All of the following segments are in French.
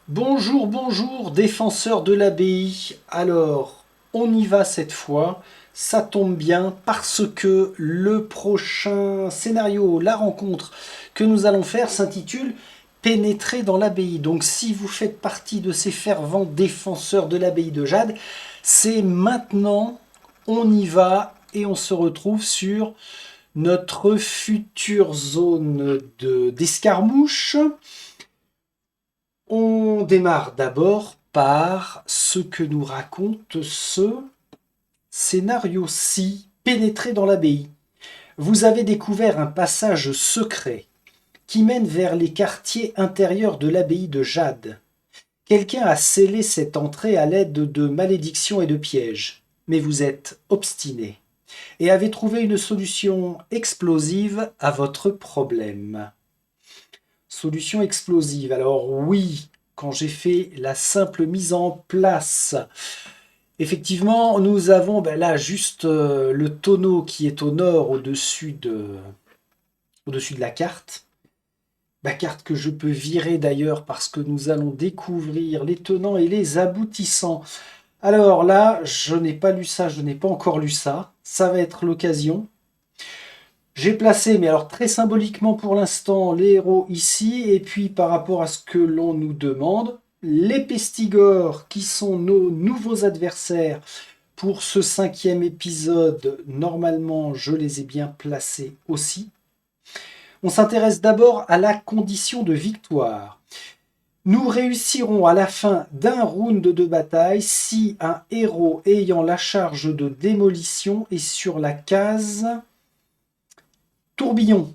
Bonjour, bonjour, défenseurs de l'abbaye. Alors, on y va cette fois. Ça tombe bien parce que le prochain scénario, la rencontre que nous allons faire s'intitule Pénétrer dans l'abbaye. Donc, si vous faites partie de ces fervents défenseurs de l'abbaye de Jade, c'est maintenant, on y va et on se retrouve sur notre future zone d'escarmouche. On démarre d'abord par ce que nous raconte ce scénario-ci, Pénétrer dans l'abbaye. Vous avez découvert un passage secret qui mène vers les quartiers intérieurs de l'abbaye de Jade. Quelqu'un a scellé cette entrée à l'aide de malédictions et de pièges, mais vous êtes obstiné et avez trouvé une solution explosive à votre problème. Solution explosive. Alors oui, quand j'ai fait la simple mise en place, effectivement, nous avons là juste le tonneau qui est au nord au-dessus de la carte. La carte que je peux virer d'ailleurs parce que nous allons découvrir les tenants et les aboutissants. Alors là, je n'ai pas lu ça, je n'ai pas encore lu ça. Ça va être l'occasion. J'ai placé, mais alors très symboliquement pour l'instant, les héros ici, et puis par rapport à ce que l'on nous demande, les pestigores qui sont nos nouveaux adversaires pour ce 5e épisode, normalement je les ai bien placés aussi. On s'intéresse d'abord à la condition de victoire. Nous réussirons à la fin d'un round de bataille si un héros ayant la charge de démolition est sur la case tourbillon.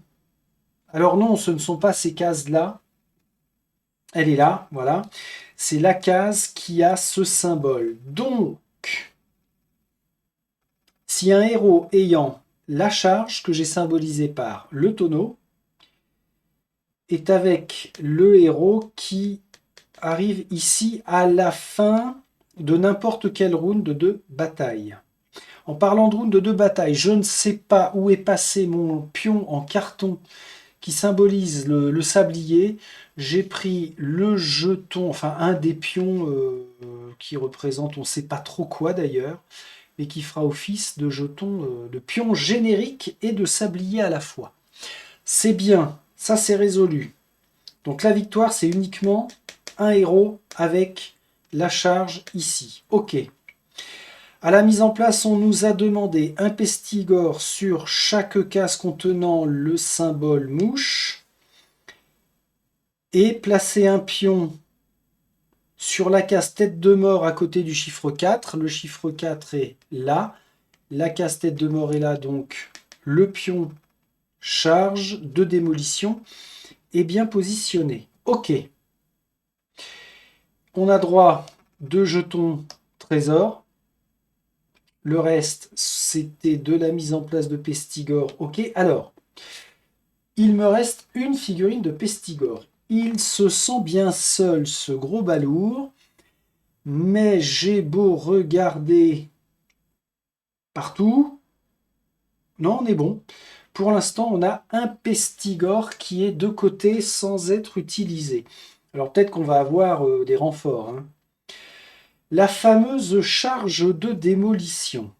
Alors non, ce ne sont pas ces cases-là. Elle est là, voilà. C'est la case qui a ce symbole. Donc, si un héros ayant la charge que j'ai symbolisée par le tonneau est avec le héros qui arrive ici à la fin de n'importe quel round de bataille. En parlant de round de bataille, je ne sais pas où est passé mon pion en carton qui symbolise le sablier. J'ai pris le jeton, enfin un des pions qui représente on ne sait pas trop quoi d'ailleurs, mais qui fera office de jeton, de pion générique et de sablier à la fois. C'est bien, ça c'est résolu. Donc la victoire c'est uniquement un héros avec la charge ici. Ok. À la mise en place, on nous a demandé un pestigore sur chaque case contenant le symbole mouche et placer un pion sur la case tête de mort à côté du chiffre 4. Le chiffre 4 est là. La case tête de mort est là, donc le pion charge de démolition est bien positionné. Ok. On a droit 2 jetons trésor. Le reste, c'était de la mise en place de Pestigore. Ok. Alors, il me reste une figurine de Pestigore. Il se sent bien seul, ce gros balourd. Mais j'ai beau regarder partout. Non, on est bon. Pour l'instant, on a un pestigore qui est de côté sans être utilisé. Alors peut-être qu'on va avoir des renforts, hein. La fameuse charge de démolition.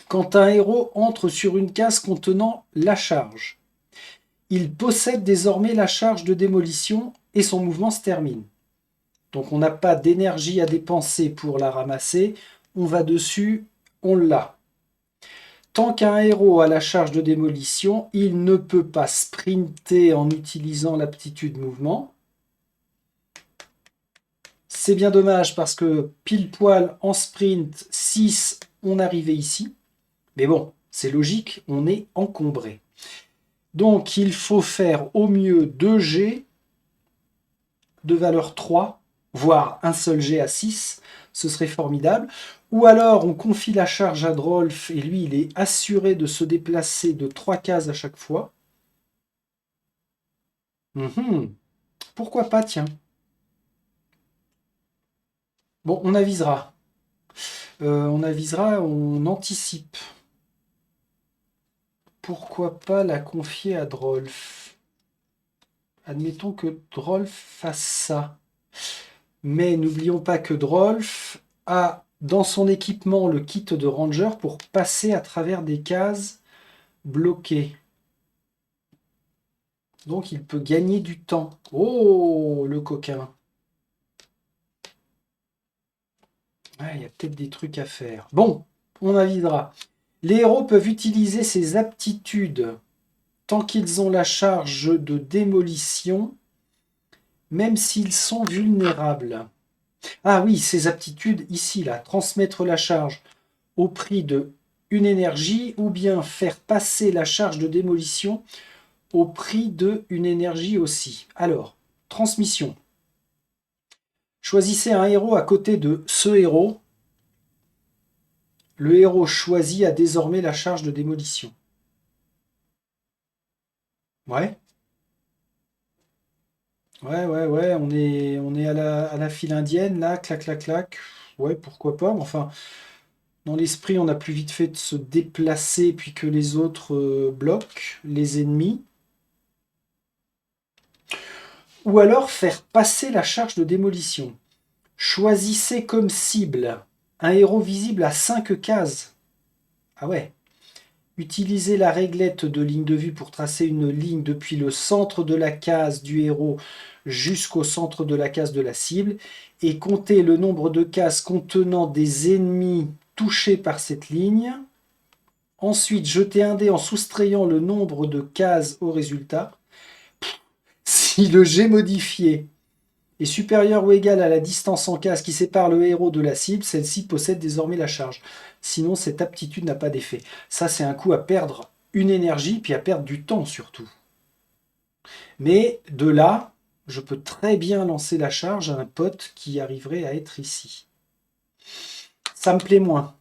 Quand un héros entre sur une case contenant la charge, il possède désormais la charge de démolition et son mouvement se termine. Donc on n'a pas d'énergie à dépenser pour la ramasser. On va dessus, on l'a. Tant qu'un héros a la charge de démolition, il ne peut pas sprinter en utilisant l'aptitude mouvement. C'est bien dommage parce que pile poil en sprint 6, on arrivait ici. Mais bon, c'est logique, on est encombré. Donc il faut faire au mieux 2 G de valeur 3, voire un seul G à 6, ce serait formidable. Ou alors on confie la charge à Drolf et lui il est assuré de se déplacer de 3 cases à chaque fois. Pourquoi pas, tiens. Bon, on avisera. On anticipe. Pourquoi pas la confier à Drolf? Admettons que Drolf fasse ça. Mais n'oublions pas que Drolf a dans son équipement le kit de Ranger pour passer à travers des cases bloquées. Donc il peut gagner du temps. Oh, le coquin. Ouais, il y a peut-être des trucs à faire. Bon, on avisera. Les héros peuvent utiliser ces aptitudes tant qu'ils ont la charge de démolition, même s'ils sont vulnérables. Ah oui, ces aptitudes ici, là, transmettre la charge au prix de une énergie ou bien faire passer la charge de démolition au prix de une énergie aussi. Alors, transmission. Choisissez un héros à côté de ce héros. Le héros choisi a désormais la charge de démolition. Ouais. Ouais, on est à la file indienne, là, clac, clac, clac. Ouais, pourquoi pas. Mais enfin, dans l'esprit, on a plus vite fait de se déplacer puis que les autres bloquent les ennemis. Ou alors faire passer la charge de démolition. Choisissez comme cible un héros visible à 5 cases. Ah ouais. Utilisez la réglette de ligne de vue pour tracer une ligne depuis le centre de la case du héros jusqu'au centre de la case de la cible et comptez le nombre de cases contenant des ennemis touchés par cette ligne. Ensuite, jetez un dé en soustrayant le nombre de cases au résultat. Si le jet modifié est supérieur ou égal à la distance en cases qui sépare le héros de la cible, celle-ci possède désormais la charge. Sinon, cette aptitude n'a pas d'effet. Ça, c'est un coup à perdre une énergie, puis à perdre du temps surtout. Mais de là, je peux très bien lancer la charge à un pote qui arriverait à être ici. Ça me plaît moins.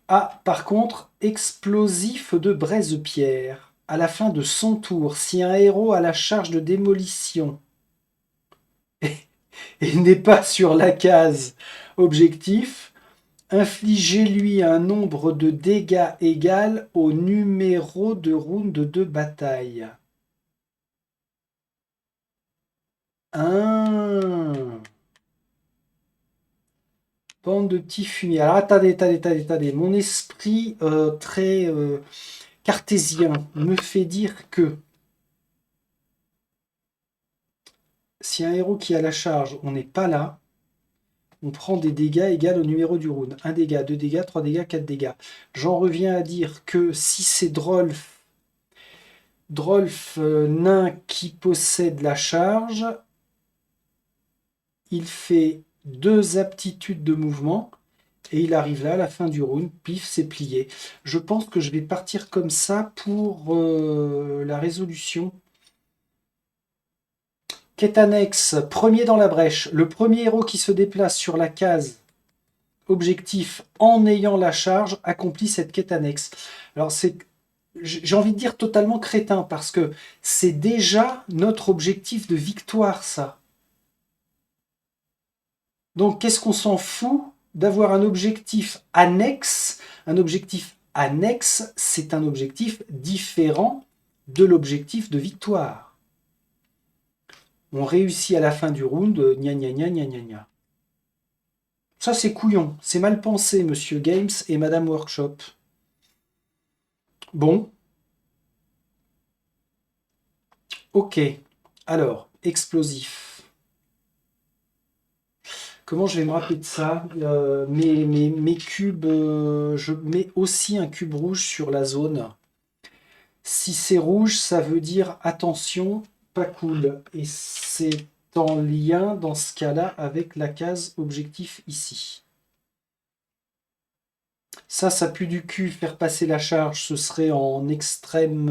Ah, par contre, explosif de braise-pierre. À la fin de son tour, si un héros a la charge de démolition et n'est pas sur la case objectif, infligez-lui un nombre de dégâts égal au numéro de round de bataille. Ah. Bande de petits fumiers. Alors attendez. Mon esprit très cartésien me fait dire que si un héros qui a la charge, on n'est pas là, on prend des dégâts égaux au numéro du round. 1 dégât, 2 dégâts, 3 dégâts, 4 dégâts. J'en reviens à dire que si c'est Drolf nain qui possède la charge, il fait 2 aptitudes de mouvement et il arrive là à la fin du round, pif, c'est plié. Je pense que je vais partir comme ça pour la résolution. Quête annexe, premier dans la brèche. Le premier héros qui se déplace sur la case objectif en ayant la charge accomplit cette quête annexe. Alors j'ai envie de dire totalement crétin parce que c'est déjà notre objectif de victoire, ça. Donc qu'est-ce qu'on s'en fout d'avoir un objectif annexe? Un objectif annexe, c'est un objectif différent de l'objectif de victoire. On réussit à la fin du round, gna gna gna gna gna gna. Ça c'est couillon, c'est mal pensé, monsieur Games et madame Workshop. Bon. Ok. Alors, explosif. Comment je vais me rappeler de ça? Mes cubes, je mets aussi un cube rouge sur la zone. Si c'est rouge, ça veut dire attention, pas cool. Et c'est en lien dans ce cas-là avec la case objectif ici. Ça pue du cul, faire passer la charge, ce serait en extrême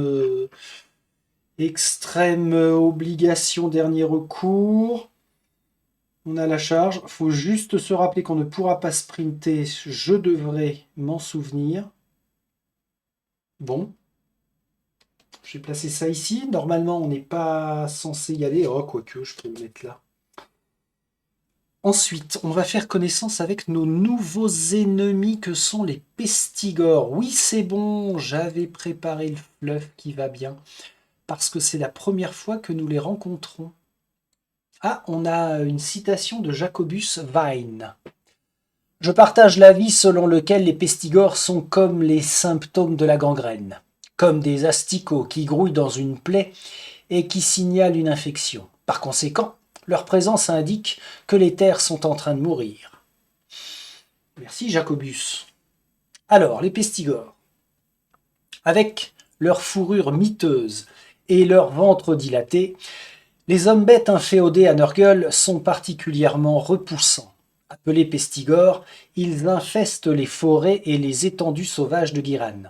obligation, dernier recours. On a la charge. Faut juste se rappeler qu'on ne pourra pas sprinter. Je devrais m'en souvenir. Bon. Je vais placer ça ici. Normalement, on n'est pas censé y aller. Oh, quoique, je peux le mettre là. Ensuite, on va faire connaissance avec nos nouveaux ennemis que sont les pestigores. Oui, c'est bon, j'avais préparé le fluff qui va bien. Parce que c'est la première fois que nous les rencontrons. Ah, on a une citation de Jacobus Wein. Je partage l'avis selon lequel les pestigores sont comme les symptômes de la gangrène, comme des asticots qui grouillent dans une plaie et qui signalent une infection. Par conséquent, leur présence indique que les terres sont en train de mourir. Merci Jacobus. Alors, les pestigores, avec leur fourrure miteuse et leur ventre dilaté, les hommes-bêtes inféodés à Nurgle sont particulièrement repoussants. Appelés pestigores, ils infestent les forêts et les étendues sauvages de Ghiran.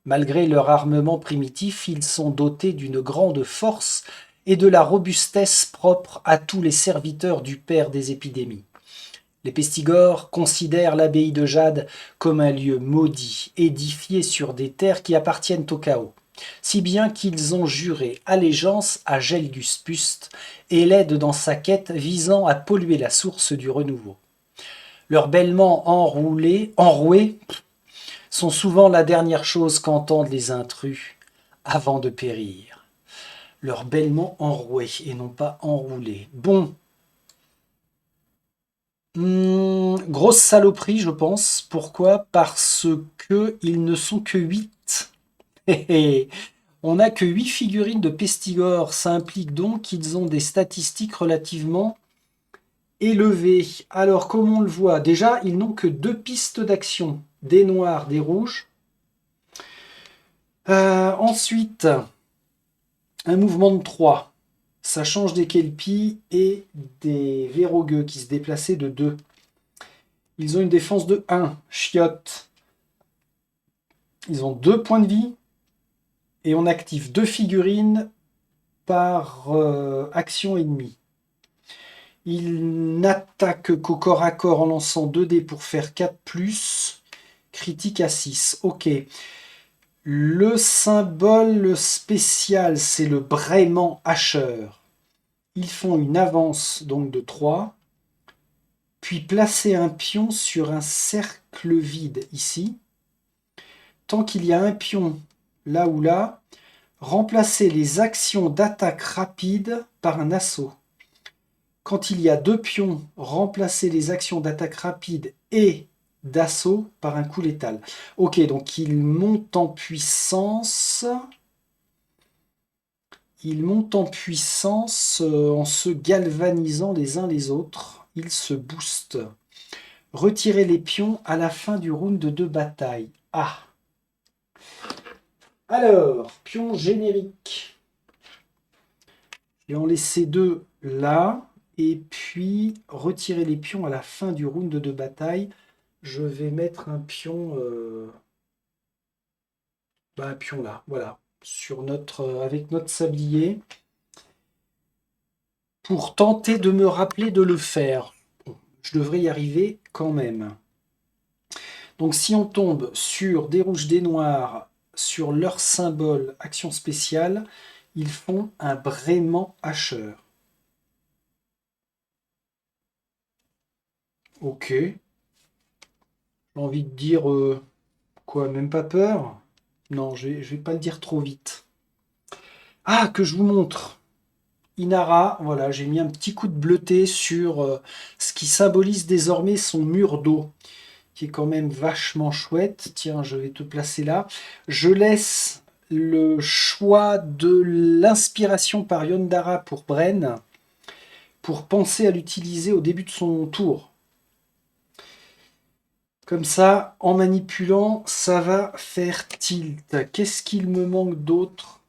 Malgré leur armement primitif, ils sont dotés d'une grande force et de la robustesse propre à tous les serviteurs du père des épidémies. Les pestigores considèrent l'abbaye de Jade comme un lieu maudit, édifié sur des terres qui appartiennent au chaos, si bien qu'ils ont juré allégeance à Gelgus Pust et l'aident dans sa quête visant à polluer la source du renouveau. Leurs bêlements enroués, sont souvent la dernière chose qu'entendent les intrus avant de périr. Leurs bêlements enroués et non pas enroulés. Bon, grosse saloperie, je pense. Pourquoi? Parce que ils ne sont que 8. On n'a que 8 figurines de pestigores. Ça implique donc qu'ils ont des statistiques relativement élevées. Alors, comme on le voit, déjà, ils n'ont que 2 pistes d'action. Des noirs, des rouges. Ensuite, un mouvement de 3. Ça change des kelpies et des verrogueux qui se déplaçaient de 2. Ils ont une défense de 1. Chiotte. Ils ont 2 points de vie. Et on active 2 figurines par action ennemie. Ils n'attaquent qu'au corps à corps en lançant 2 dés pour faire 4+. Critique à 6. Ok. Le symbole spécial, c'est le braiement hacheur. Ils font une avance donc de 3. Puis placer un pion sur un cercle vide ici. Tant qu'il y a un pion là ou là, remplacer les actions d'attaque rapide par un assaut. Quand il y a 2 pions, remplacer les actions d'attaque rapide et d'assaut par un coup létal. Ok, donc il monte en puissance. Ils montent en puissance en se galvanisant les uns les autres. Ils se boostent. Retirez les pions à la fin du round de bataille. Ah. Alors, pion générique. Je vais en laisser 2 là. Et puis, retirer les pions à la fin du round de bataille. Je vais mettre un pion... un pion là, voilà. Sur avec notre sablier. Pour tenter de me rappeler de le faire. Bon, je devrais y arriver quand même. Donc si on tombe sur des rouges, des noirs, sur leur symbole action spéciale, ils font un braiement hacheur. Ok. J'ai envie de dire quoi, même pas peur? Non, je vais pas le dire trop vite. Ah, que je vous montre. Inara, voilà, j'ai mis un petit coup de bleuté sur ce qui symbolise désormais son mur d'eau, qui est quand même vachement chouette. Tiens, je vais te placer là. Je laisse le choix de l'inspiration par Yondara pour Bren, pour penser à l'utiliser au début de son tour. Comme ça, en manipulant, ça va faire tilt. Qu'est-ce qu'il me manque d'autre?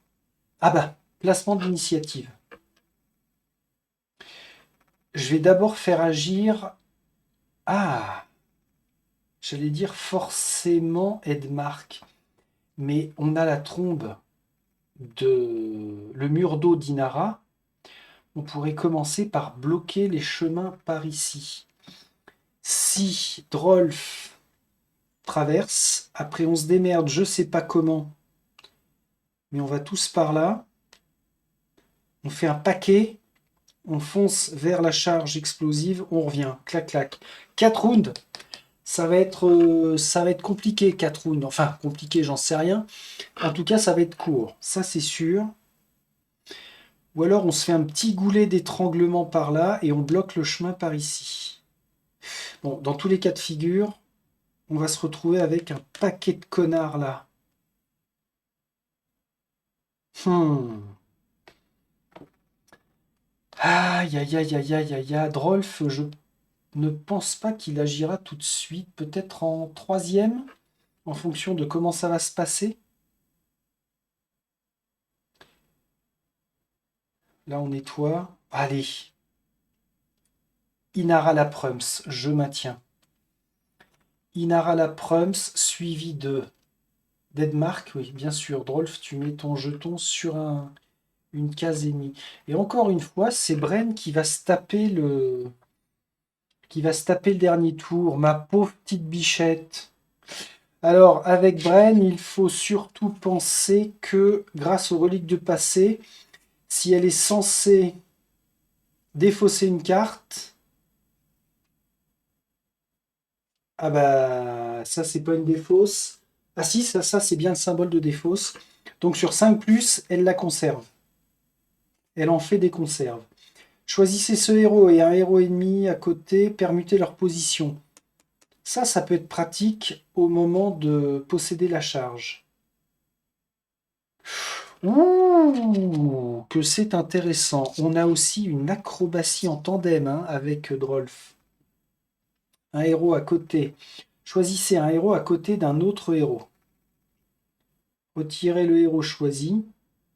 Ah bah, placement d'initiative. Je vais d'abord faire agir... Ah, j'allais dire forcément Edmark. Mais on a la trombe de le mur d'eau d'Inara. On pourrait commencer par bloquer les chemins par ici. Si Drolf traverse, après on se démerde, je sais pas comment, mais on va tous par là. On fait un paquet, on fonce vers la charge explosive, on revient, clac clac. 4 rounds, ça va être compliqué 4 rounds. Enfin, compliqué, j'en sais rien. En tout cas, ça va être court, ça c'est sûr. Ou alors on se fait un petit goulet d'étranglement par là et on bloque le chemin par ici. Bon, dans tous les cas de figure, on va se retrouver avec un paquet de connards là. Aïe, aïe, aïe, aïe, aïe, aïe, aïe. Drolf, je ne pense pas qu'il agira tout de suite. Peut-être en troisième, en fonction de comment ça va se passer. Là, on nettoie. Allez. Inara la Prums, je maintiens. Inara la Prums, suivi de Deadmark. Oui, bien sûr. Drolf, tu mets ton jeton sur une case ennemie. Et encore une fois, c'est Bren qui va se taper le dernier tour. Ma pauvre petite bichette. Alors, avec Bren, il faut surtout penser que, grâce aux reliques de passé, si elle est censée défausser une carte, ah bah, ça, c'est pas une défausse. Ah si, ça c'est bien le symbole de défausse. Donc sur 5+, elle la conserve. Elle en fait des conserves. Choisissez ce héros et un héros ennemi à côté, permutez leur position. Ça peut être pratique au moment de posséder la charge. Ouh, que c'est intéressant. On a aussi une acrobatie en tandem avec Drolf. Un héros à côté. Choisissez un héros à côté d'un autre héros. Retirez le héros choisi.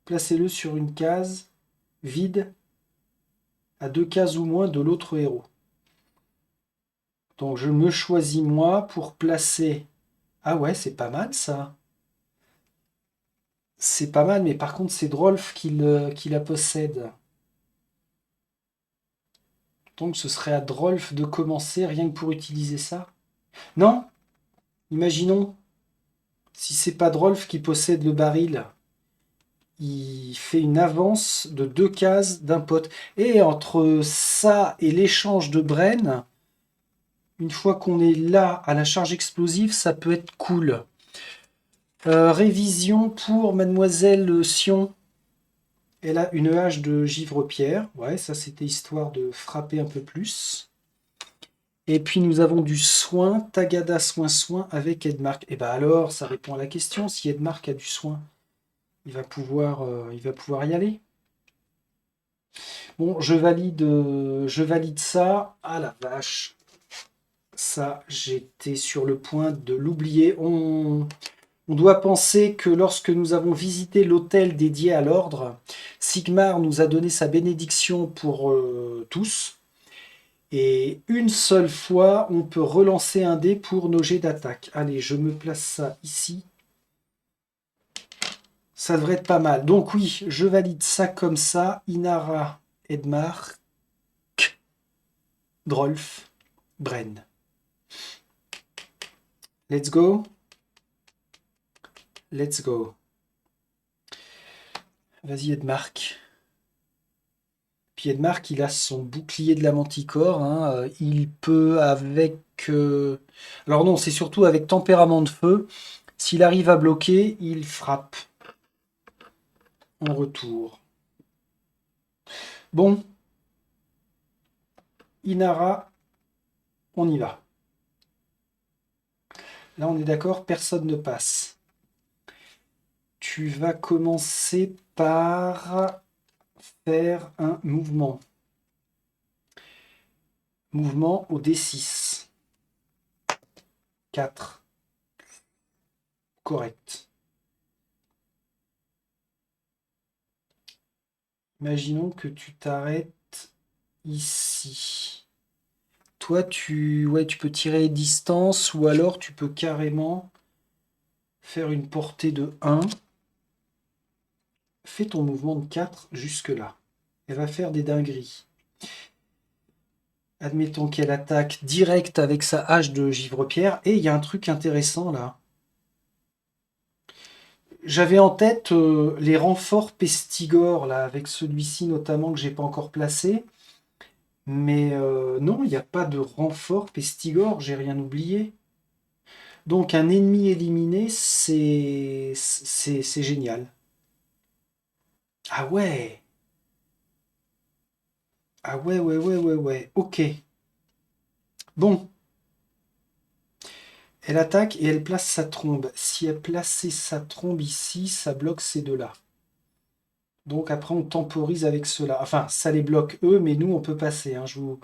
Placez-le sur une case vide à 2 cases ou moins de l'autre héros. Donc je me choisis moi pour placer... Ah ouais, c'est pas mal ça. C'est pas mal, mais par contre c'est Drolf qui la possède. Donc ce serait à Drolf de commencer rien que pour utiliser ça. Non, imaginons, si c'est pas Drolf qui possède le baril, il fait une avance de 2 cases d'un pote. Et entre ça et l'échange de Bren, une fois qu'on est là à la charge explosive, ça peut être cool. Révision pour Mademoiselle Sion. Elle a une hache de givre-pierre. Ouais, ça c'était histoire de frapper un peu plus. Et puis nous avons du soin, Tagada soin avec Edmark. Et bah alors, ça répond à la question. Si Edmark a du soin, il va pouvoir y aller. Bon, je valide ça. Ah la vache. Ça, j'étais sur le point de l'oublier. On doit penser que lorsque nous avons visité l'hôtel dédié à l'ordre, Sigmar nous a donné sa bénédiction pour tous. Et une seule fois, on peut relancer un dé pour nos jets d'attaque. Allez, je me place ça ici. Ça devrait être pas mal. Donc oui, je valide ça comme ça. Inara, Edmar, Drolf, Bren. Let's go. Let's go. Vas-y, Edmark. Puis Edmark, il a son bouclier de la manticore. Il peut avec... Alors non, c'est surtout avec tempérament de feu. S'il arrive à bloquer, il frappe en retour. Bon. Inara, on y va. Là, on est d'accord, personne ne passe. Tu vas commencer par faire un mouvement. Mouvement au D6. 4. Correct. Imaginons que tu t'arrêtes ici. Toi, tu peux tirer distance ou alors tu peux carrément faire une portée de 1. Fais ton mouvement de 4 jusque-là. Elle va faire des dingueries. Admettons qu'elle attaque direct avec sa hache de givre-pierre. Et il y a un truc intéressant là. J'avais en tête les renforts Pestigore, là, avec celui-ci notamment que j'ai pas encore placé. Mais non, il n'y a pas de renfort Pestigore, j'ai rien oublié. Donc un ennemi éliminé, c'est génial. Ah ouais! Ah ouais, ouais, ouais, ouais, ouais. Ok. Bon. Elle attaque et elle place sa trombe. Si elle plaçait sa trombe ici, ça bloque ces deux-là. Donc après, on temporise avec cela. Enfin, ça les bloque eux, mais nous, on peut passer, hein. Je vous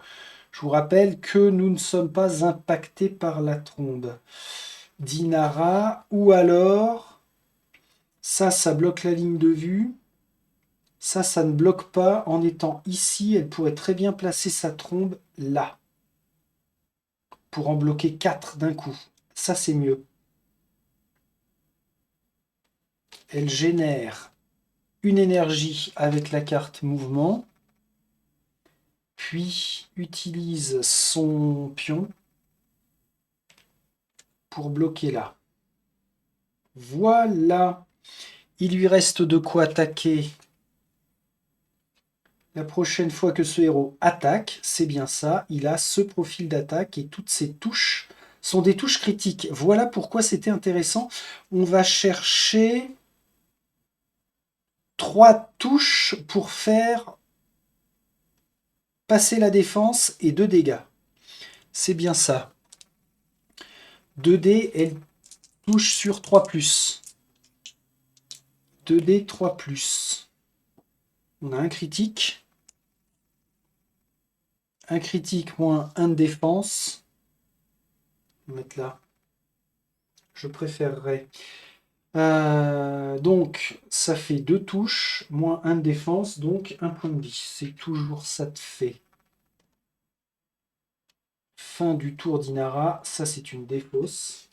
rappelle que nous ne sommes pas impactés par la trombe d'Inara. Ou alors, ça bloque la ligne de vue. Ça ne bloque pas. En étant ici, elle pourrait très bien placer sa trombe là, pour en bloquer 4 d'un coup. Ça, c'est mieux. Elle génère une énergie avec la carte mouvement, puis utilise son pion pour bloquer là. Voilà. Il lui reste de quoi attaquer la prochaine fois que ce héros attaque. C'est bien ça. Il a ce profil d'attaque et toutes ses touches sont des touches critiques. Voilà pourquoi c'était intéressant. On va chercher 3 touches pour faire passer la défense et 2 dégâts. C'est bien ça. 2D, elle touche sur 3+. 2D, 3+. On a un critique moins 1 de défense. On va mettre là. Je préférerais. Donc, ça fait 2 touches, moins 1 de défense, donc 1 point de vie. C'est toujours ça de fait. Fin du tour d'Inara. Ça, c'est une défausse.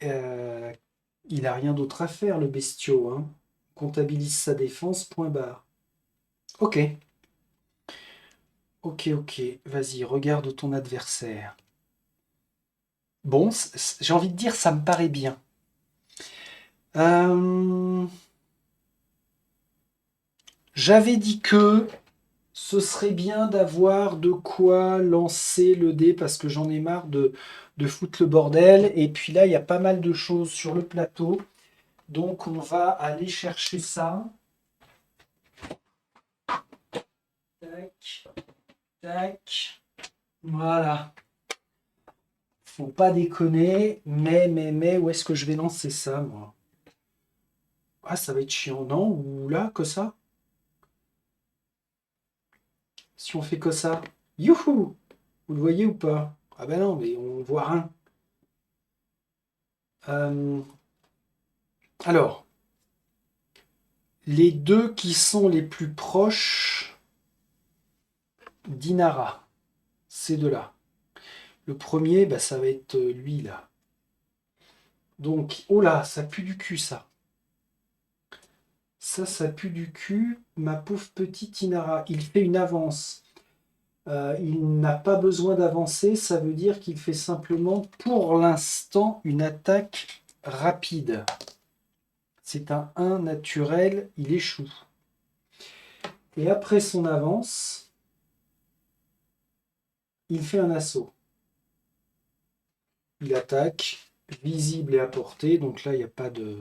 Il n'a rien d'autre à faire, le bestiau, hein. Comptabilise sa défense, point barre. Ok. Ok, ok. Vas-y, regarde ton adversaire. Bon, j'ai envie de dire, ça me paraît bien. J'avais dit que ce serait bien d'avoir de quoi lancer le dé parce que j'en ai marre de foutre le bordel. Et puis là, il y a pas mal de choses sur le plateau. Donc, on va aller chercher ça. Tac, tac. Voilà. Faut pas déconner. Mais, où est-ce que je vais lancer ça, moi? Ah, ça va être chiant, non? Ou là, que ça? Si on fait que ça. Youhou! Vous le voyez ou pas? Ah ben non, mais on voit rien. Euh, alors, les deux qui sont les plus proches d'Inara, ces deux-là. Le premier, bah, ça va être lui, là. Donc, oh là, ça pue du cul, ça. Ça pue du cul, ma pauvre petite Inara. Il fait une avance. Il n'a pas besoin d'avancer, ça veut dire qu'il fait simplement, pour l'instant, une attaque rapide. C'est un 1 naturel, il échoue. Et après son avance, il fait un assaut. Il attaque, visible et à portée, donc là, il n'y a pas de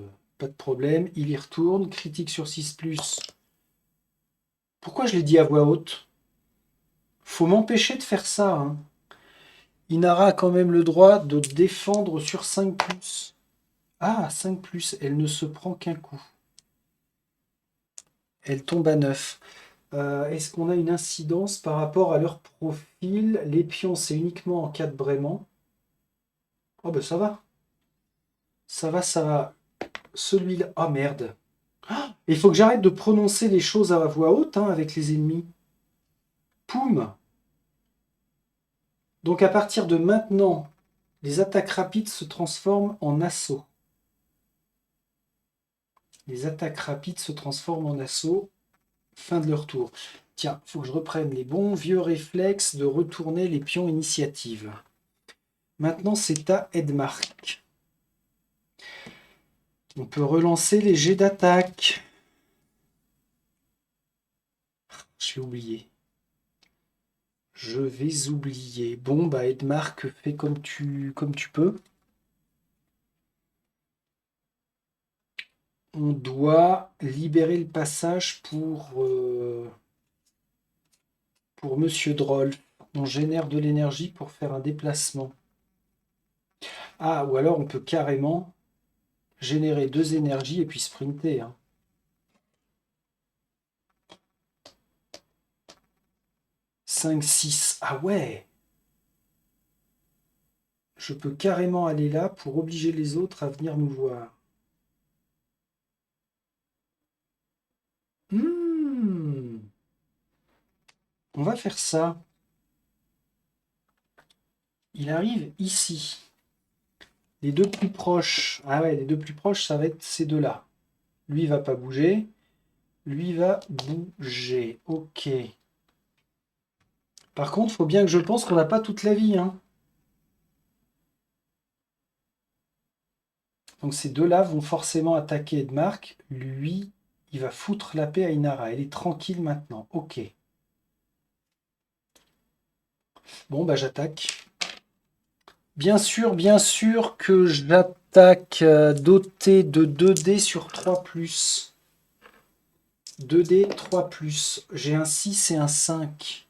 problème. Il y retourne, critique sur 6+. Pourquoi je l'ai dit à voix haute? Faut m'empêcher de faire ça, hein. Inara a quand même le droit de défendre sur 5+. Ah, 5+, elle ne se prend qu'un coup. Elle tombe à 9. Est-ce qu'on a une incidence par rapport à leur profil? Les pions, c'est uniquement en cas de braiement. Oh ben ça va. Ça va, ça va. Celui-là. Oh merde. Ah, il faut que j'arrête de prononcer les choses à voix haute, hein, avec les ennemis. Poum. Donc à partir de maintenant, les attaques rapides se transforment en assaut. Les attaques rapides se transforment en assaut. Fin de leur tour. Tiens, il faut que je reprenne les bons vieux réflexes de retourner les pions initiative. Maintenant, c'est à Edmark. On peut relancer les jets d'attaque. Je vais oublier. Je vais oublier. Bon, bah Edmark, fais comme tu peux. On doit libérer le passage pour Monsieur Droll. On génère de l'énergie pour faire un déplacement. Ah, ou alors on peut carrément générer 2 énergies et puis sprinter. Hein. 5, 6. Ah ouais! Je peux carrément aller là pour obliger les autres à venir nous voir. On va faire ça. Il arrive ici. Les deux plus proches. Ah ouais, les deux plus proches, ça va être ces deux-là. Lui, il va pas bouger. Lui va bouger. Ok. Par contre, il faut bien que je pense qu'on n'a pas toute la vie. Hein. Donc ces deux-là vont forcément attaquer Edmark. Lui, il va foutre la paix à Inara. Elle est tranquille maintenant. Ok. Bon, bah j'attaque. Bien sûr que j'attaque doté de 2 dés sur 3+. 2 dés, 3+. J'ai un 6 et un 5.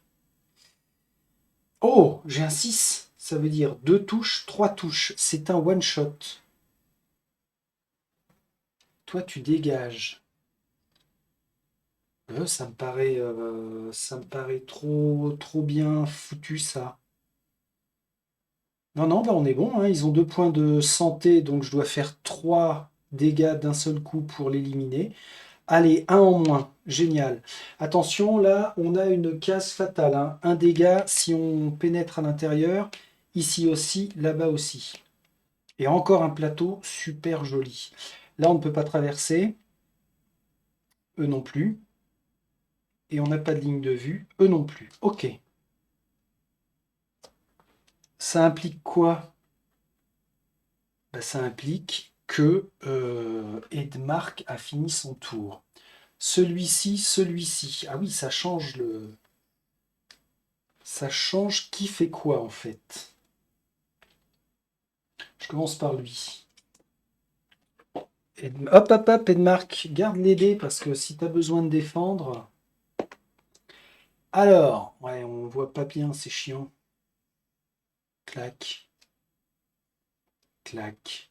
Oh, j'ai un 6. Ça veut dire 2 touches, 3 touches. C'est un one-shot. Toi, tu dégages. Ça me paraît trop bien foutu, ça. Non, non, bah on est bon. Hein. Ils ont 2 points de santé, donc je dois faire 3 dégâts d'un seul coup pour l'éliminer. Allez, un en moins. Génial. Attention, là, on a une case fatale. Hein. Un dégât si on pénètre à l'intérieur. Ici aussi, là-bas aussi. Et encore un plateau super joli. Là, on ne peut pas traverser. Eux non plus. Et on n'a pas de ligne de vue. Eux non plus. Ok. Ça implique quoi? Bah, ça implique que Edmark a fini son tour. Celui-ci, celui-ci. Ah oui, ça change le... Ça change qui fait quoi en fait. Je commence par lui. Hop, hop, hop, Edmark, garde les dés parce que si tu as besoin de défendre. Alors, ouais, on voit pas bien, c'est chiant. Clac. Clac.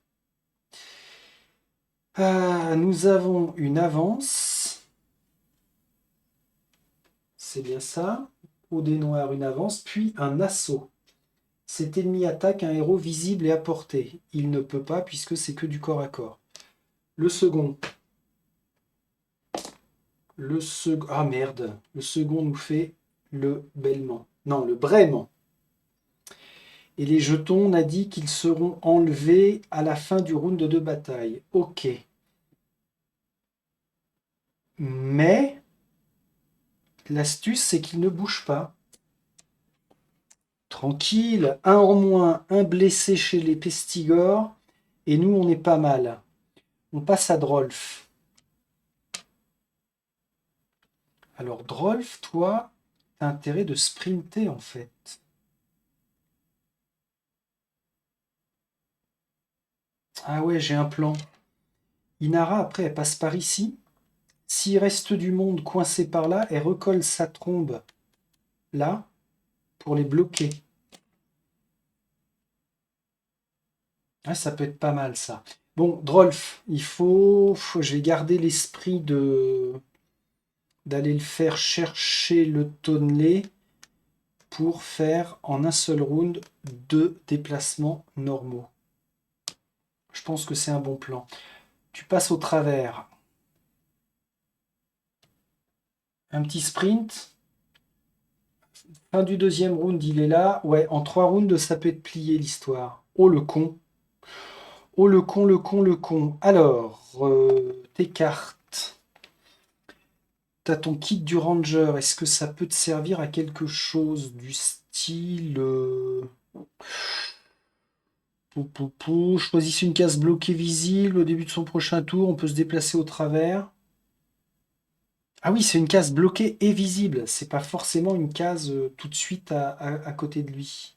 Ah, nous avons une avance. C'est bien ça. Au dé noir, une avance, puis un assaut. Cet ennemi attaque un héros visible et à portée. Il ne peut pas puisque c'est que du corps à corps. Le second. Ah merde. Le second nous fait le bêlement. Non, le braiement. Et les jetons, on a dit qu'ils seront enlevés à la fin du round de bataille. Ok. Mais l'astuce, c'est qu'ils ne bougent pas. Tranquille, un en moins, un blessé chez les pestigores. Et nous, on est pas mal. On passe à Drolf. Alors, Drolf, toi, t'as intérêt de sprinter, en fait. Ah ouais, j'ai un plan. Inara, après, elle passe par ici. S'il reste du monde coincé par là, elle recolle sa trombe là pour les bloquer. Ah, ça peut être pas mal, ça. Bon, Drolf, je vais garder l'esprit d'aller le faire chercher le tonnelet pour faire en un seul round 2 déplacements normaux. Je pense que c'est un bon plan. Tu passes au travers. Un petit sprint. Fin du deuxième round, il est là. Ouais, en 3 rounds, ça peut être plié l'histoire. Oh le con. Oh le con, le con, le con. Alors, tes cartes. T'as ton kit du ranger. Est-ce que ça peut te servir à quelque chose du style... Choisissez une case bloquée visible au début de son prochain tour. On peut se déplacer au travers. Ah oui, c'est une case bloquée et visible. C'est pas forcément une case tout de suite à côté de lui.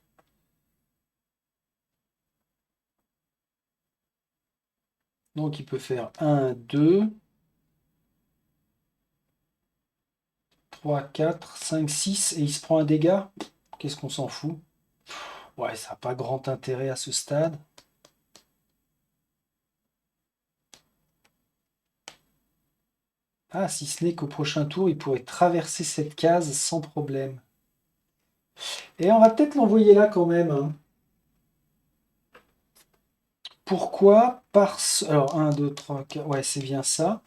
Donc il peut faire 1, 2, 3, 4, 5, 6 et il se prend un dégât. Qu'est-ce qu'on s'en fout? Ouais, ça n'a pas grand intérêt à ce stade. Ah, si ce n'est qu'au prochain tour, il pourrait traverser cette case sans problème. Et on va peut-être l'envoyer là quand même, hein. Pourquoi? Parce... Alors, 1, 2, 3, 4... Ouais, c'est bien ça.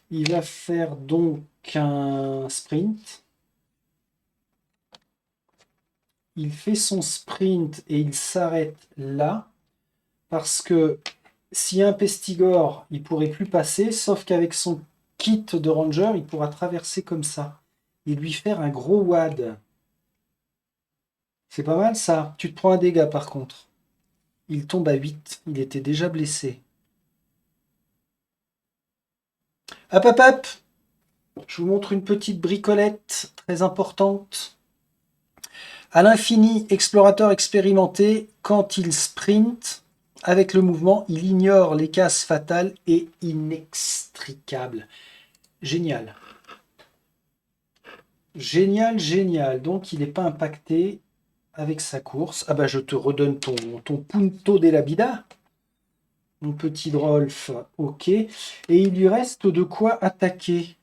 Il va faire donc un sprint. Il fait son sprint et il s'arrête là. Parce que si un Pestigore, il pourrait plus passer, sauf qu'avec son kit de Ranger, il pourra traverser comme ça. Et lui faire un gros wad. C'est pas mal ça. Tu te prends un dégât par contre. Il tombe à 8. Il était déjà blessé. Hop hop hop! Je vous montre une petite bricolette très importante. À l'infini, explorateur expérimenté, quand il sprint avec le mouvement, il ignore les cases fatales et inextricables. Génial. Génial, génial. Donc il n'est pas impacté avec sa course. Ah bah je te redonne ton punto della vida. Mon petit Drolf, ok. Et il lui reste de quoi attaquer.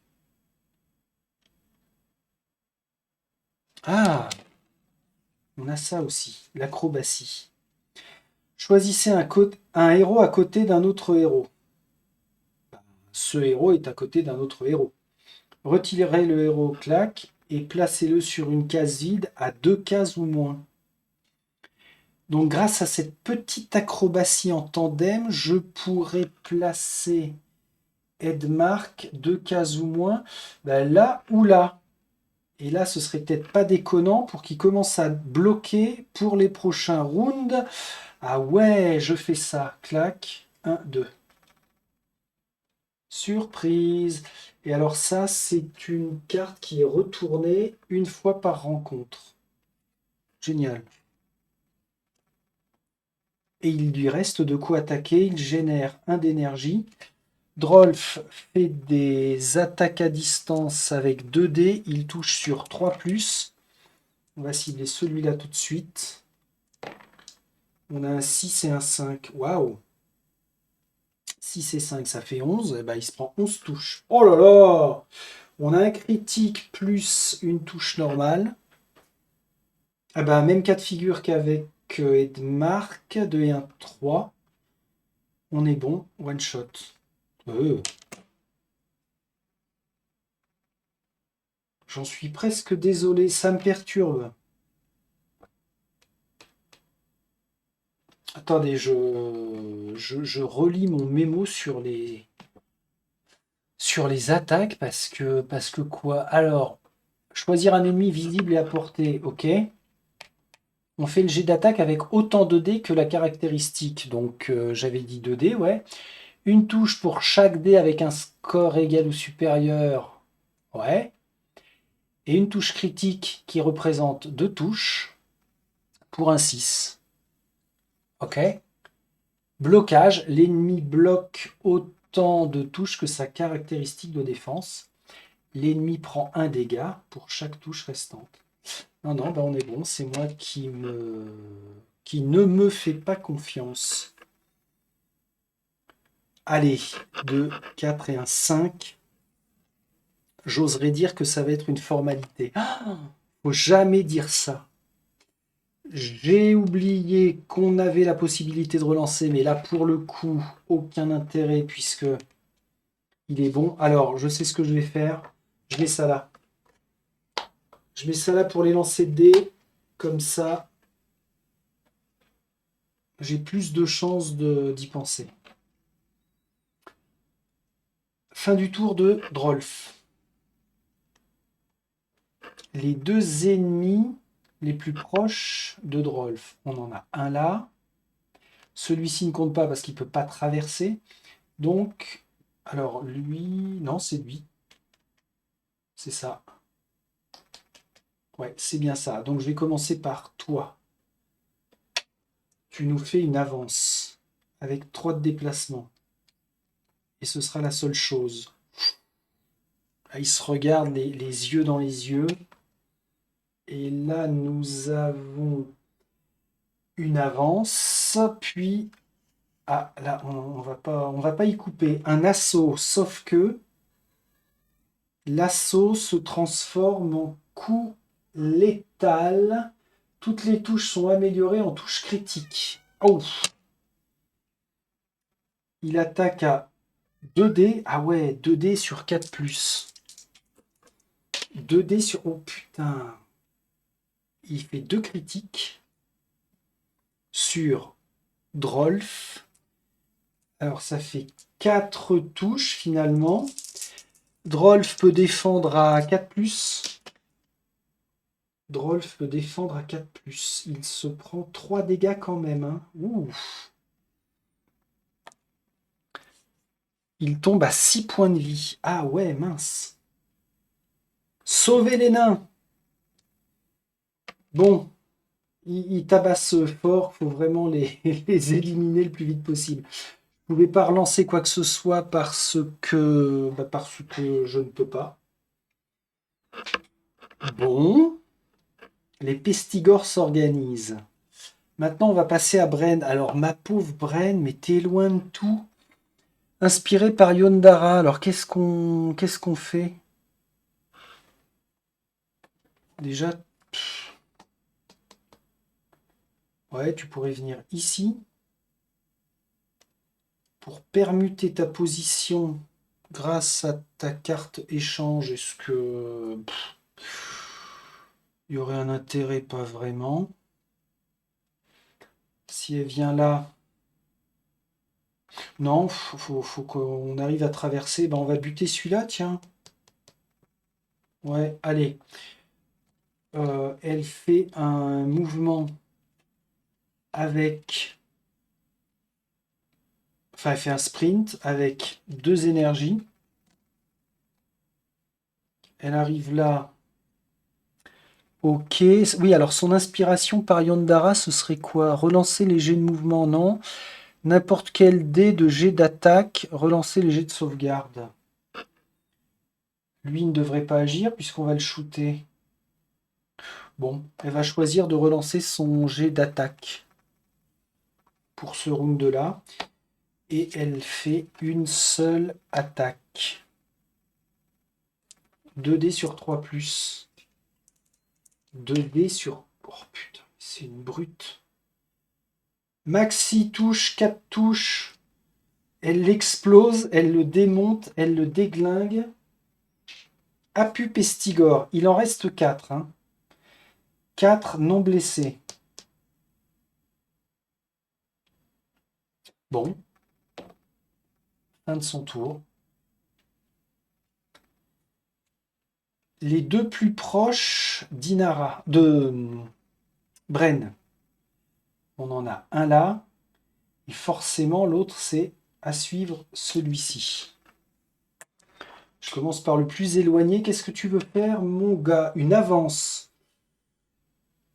Ah, on a ça aussi, l'acrobatie. Choisissez un héros à côté d'un autre héros. Ce héros est à côté d'un autre héros. Retirez le héros clac et placez-le sur une case vide à 2 cases ou moins. Donc grâce à cette petite acrobatie en tandem, je pourrais placer Edmark 2 cases ou moins, ben là ou là. Et là, ce serait peut-être pas déconnant pour qu'il commence à bloquer pour les prochains rounds. Ah ouais, je fais ça. Clac. 1, 2. Surprise. Et alors ça, c'est une carte qui est retournée une fois par rencontre. Génial. Et il lui reste de quoi attaquer. Il génère 1 d'énergie. Drolf fait des attaques à distance avec 2 dés. Il touche sur 3+. On va cibler celui-là tout de suite. On a un 6 et un 5. Waouh! 6 et 5, ça fait 11. Et ben, il se prend 11 touches. Oh là là! On a un critique plus une touche normale. Ah ben, même cas de figure qu'avec Edmark. 2 et 1, 3. On est bon. One shot. J'en suis presque désolé. Ça me perturbe. Attendez, je relis mon mémo sur les attaques parce que quoi? Alors, choisir un ennemi visible et à portée, ok. On fait le jet d'attaque avec autant de dés que la caractéristique. Donc j'avais dit 2 dés, ouais. Une touche pour chaque dé avec un score égal ou supérieur, ouais. Et une touche critique qui représente 2 touches pour un 6. Ok. Blocage, l'ennemi bloque autant de touches que sa caractéristique de défense. L'ennemi prend un dégât pour chaque touche restante. Non, non, ben on est bon, c'est moi qui ne me fait pas confiance. Allez, 2, 4 et un 5. J'oserais dire que ça va être une formalité. Ah, faut jamais dire ça. J'ai oublié qu'on avait la possibilité de relancer, mais là, pour le coup, aucun intérêt puisque il est bon. Alors, je sais ce que je vais faire. Je mets ça là. Je mets ça là pour les lancer de dés. Comme ça, j'ai plus de chances d'y penser. Fin du tour de Drolf. Les 2 ennemis les plus proches de Drolf. On en a un là. Celui-ci ne compte pas parce qu'il ne peut pas traverser. Donc, alors lui, non, c'est lui. C'est ça. Ouais, c'est bien ça. Donc je vais commencer par toi. Tu nous fais une avance avec 3 de déplacement. Et ce sera la seule chose. Là, il se regarde les yeux dans les yeux. Et là, nous avons une avance. Puis, ah, là, on va pas y couper. Un assaut, sauf que l'assaut se transforme en coup létal. Toutes les touches sont améliorées en touches critiques. Oh! Il attaque à 2D. Ah ouais, 2D sur 4+. 2D sur... Oh putain! Il fait 2 critiques sur Drolf. Alors ça fait 4 touches finalement. Drolf peut défendre à 4+. Drolf peut défendre à 4+. Il se prend 3 dégâts quand même. Hein. Ouh. Il tombe à 6 points de vie. Ah ouais, mince. Sauver les nains. Bon, ils tabassent fort. Il faut vraiment les éliminer le plus vite possible. Je ne pouvais pas relancer quoi que ce soit parce que je ne peux pas. Bon. Les pestigores s'organisent. Maintenant, on va passer à Bren. Alors, ma pauvre Bren, mais t'es loin de tout. Inspiré par Yondara. Alors, qu'est-ce qu'on fait? Déjà, ouais, tu pourrais venir ici pour permuter ta position grâce à ta carte échange. Est-ce que il y aurait un intérêt? Pas vraiment. Si elle vient là, non, faut qu'on arrive à traverser. Ben, on va buter celui-là, tiens. Ouais, allez. Elle fait un mouvement avec... Enfin, elle fait un sprint avec 2 énergies. Elle arrive là. Ok. Oui, alors son inspiration par Yondara, ce serait quoi? Relancer les jets de mouvement, non. N'importe quel dé de jet d'attaque, relancer les jets de sauvegarde. Lui ne devrait pas agir puisqu'on va le shooter. Bon, elle va choisir de relancer son jet d'attaque pour ce round-là. Et elle fait une seule attaque. 2D sur 3+. 2D sur... Oh putain, c'est une brute. Maxi touche, 4 touches. Elle l'explose, elle le démonte, elle le déglingue. Apu Pestigore. Il en reste 4. Hein. 4 non blessés. Bon. Fin de son tour. Les 2 plus proches d'Inara, de Bren. On en a un là. Et forcément, l'autre, c'est à suivre celui-ci. Je commence par le plus éloigné. Qu'est-ce que tu veux faire, mon gars? Une avance.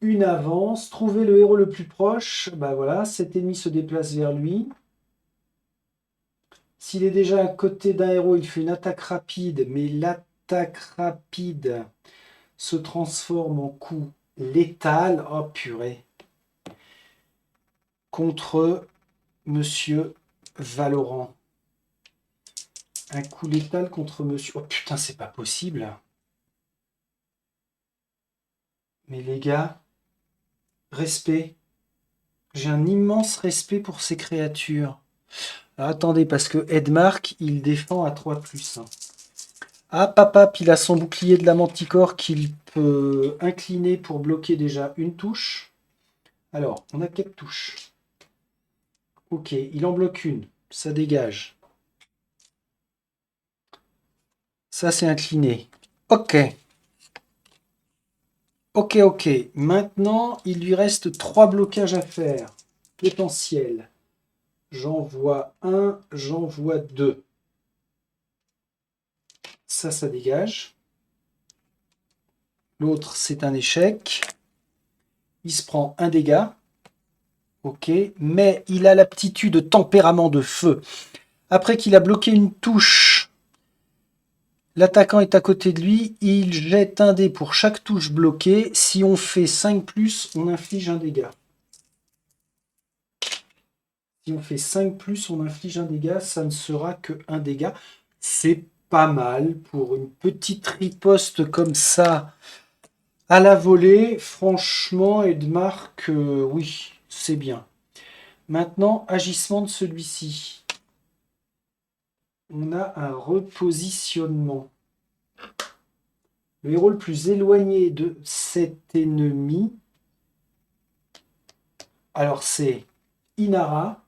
Une avance. Trouver le héros le plus proche. Bah voilà, cet ennemi se déplace vers lui. S'il est déjà à côté d'un héros, il fait une attaque rapide. Mais l'attaque rapide se transforme en coup létal. Oh purée. Contre Monsieur Valorant. Un coup létal contre Monsieur... Oh putain, c'est pas possible. Mais les gars, respect. J'ai un immense respect pour ces créatures. Alors, attendez, parce que Edmark, il défend à 3+. Hein. Ah, papa, il a son bouclier de la manticore qu'il peut incliner pour bloquer déjà une touche. Alors, on a 4 touches. Ok, il en bloque une. Ça dégage. Ça, c'est incliné. Ok. Ok, ok. Maintenant, il lui reste 3 blocages à faire. Potentiels. J'en vois un, j'en vois 2. Ça dégage. L'autre, c'est un échec. Il se prend un dégât. Ok. Mais il a l'aptitude tempérament de feu. Après qu'il a bloqué une touche, l'attaquant est à côté de lui, il jette un dé pour chaque touche bloquée. Si on fait 5+, on inflige un dégât. Si on fait 5+, on inflige un dégât, ça ne sera que un dégât. C'est pas mal pour une petite riposte comme ça à la volée. Franchement, Edmarc, oui, c'est bien. Maintenant, agissement de celui-ci. On a un repositionnement. Le héros le plus éloigné de cet ennemi, alors c'est Inara,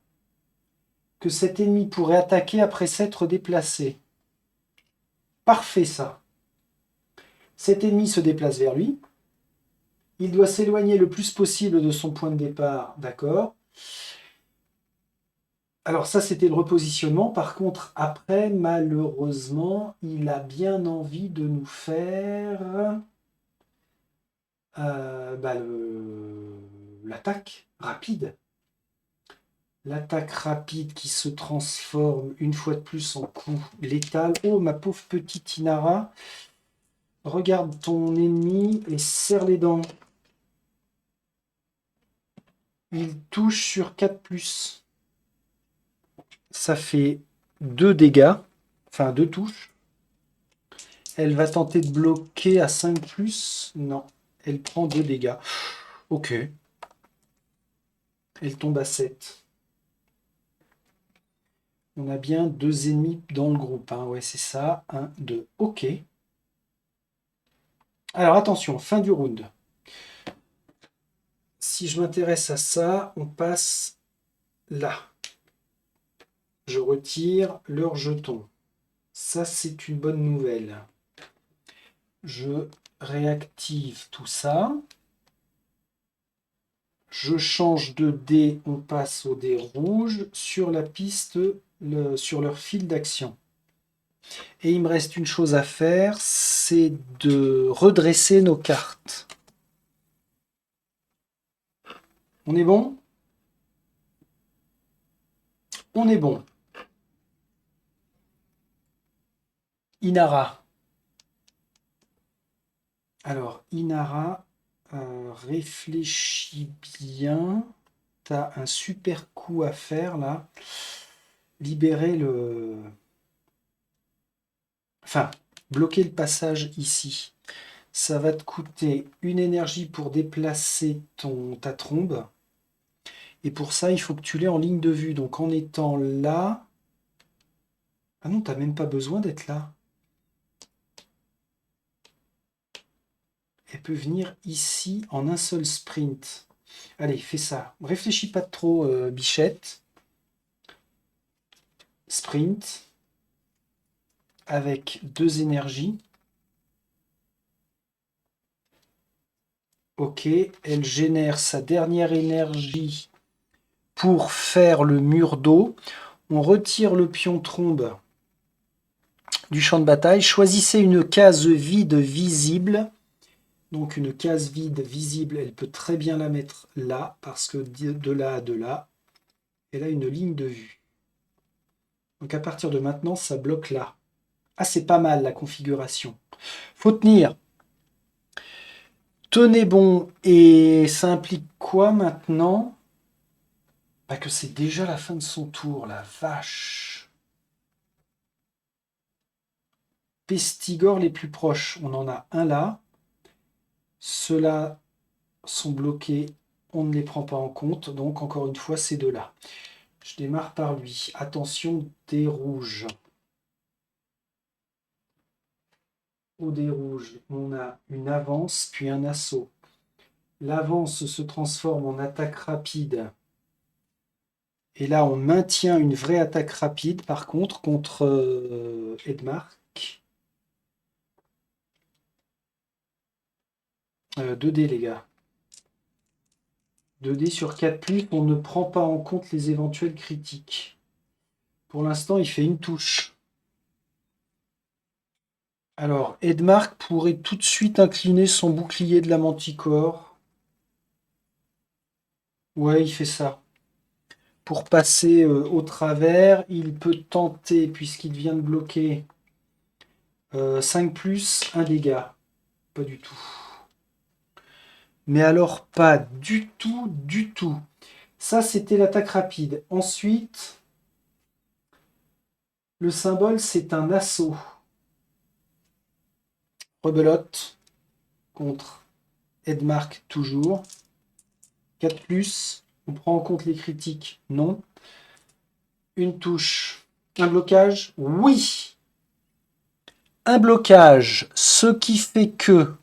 que cet ennemi pourrait attaquer après s'être déplacé. Parfait ça. Cet ennemi se déplace vers lui. Il doit s'éloigner le plus possible de son point de départ, d'accord. Alors ça, c'était le repositionnement. Par contre, après, malheureusement, il a bien envie de nous faire l'attaque rapide. L'attaque rapide qui se transforme une fois de plus en coup létal. Oh, ma pauvre petite Inara. Regarde ton ennemi et serre les dents. Il touche sur 4+. Ça fait 2 dégâts. Enfin, 2 touches. Elle va tenter de bloquer à 5+. Non, elle prend 2 dégâts. Ok. Elle tombe à 7. On a bien 2 ennemis dans le groupe. Hein. Ouais, c'est ça. 1, 2. Ok. Alors attention, fin du round. Si je m'intéresse à ça, on passe là. Je retire leur jeton. Ça, c'est une bonne nouvelle. Je réactive tout ça. Je change de dé, on passe au dé rouge sur la piste, sur leur fil d'action. Et il me reste une chose à faire, c'est de redresser nos cartes. On est bon? On est bon. Inara. Alors, Inara, réfléchis bien. Tu as un super coup à faire là. Libérer le... Enfin, bloquer le passage ici. Ça va te coûter une énergie pour déplacer ta trombe. Et pour ça, il faut que tu l'aies en ligne de vue. Donc en étant là... Ah non, t'as même pas besoin d'être là. Elle peut venir ici en un seul sprint. Allez, fais ça. Réfléchis pas trop, Bichette. Sprint. Avec 2 énergies. Ok, elle génère sa dernière énergie pour faire le mur d'eau. On retire le pion trombe du champ de bataille. Choisissez une case vide visible. Donc une case vide visible, elle peut très bien la mettre là, parce que de là à de là, elle a une ligne de vue. Donc à partir de maintenant, ça bloque là. Ah, c'est pas mal la configuration. Faut tenir. Tenez bon. Et ça implique quoi maintenant? Bah que c'est déjà la fin de son tour, la vache. Pestigore les plus proches. On en a un là. Ceux-là sont bloqués. On ne les prend pas en compte. Donc encore une fois, ces deux-là. Je démarre par lui. Attention, dés rouges. Au dé rouge, on a une avance puis un assaut. L'avance se transforme en attaque rapide. Et là, on maintient une vraie attaque rapide, par contre Edmarc. 2 dés, les gars. 2 dés sur 4+, on ne prend pas en compte les éventuels critiques. Pour l'instant, il fait une touche. Alors, Edmarc pourrait tout de suite incliner son bouclier de la manticore. Ouais, il fait ça. pour passer au travers. Il peut tenter, puisqu'il vient de bloquer 5 plus, un dégât. Pas du tout. Mais alors pas du tout, du tout. Ça, c'était l'attaque rapide. Ensuite, le symbole, c'est un assaut. Rebelote contre Edmark toujours. 4 plus. On prend en compte les critiques. Non. Une touche. Un blocage. Oui. Un blocage. Ce qui fait que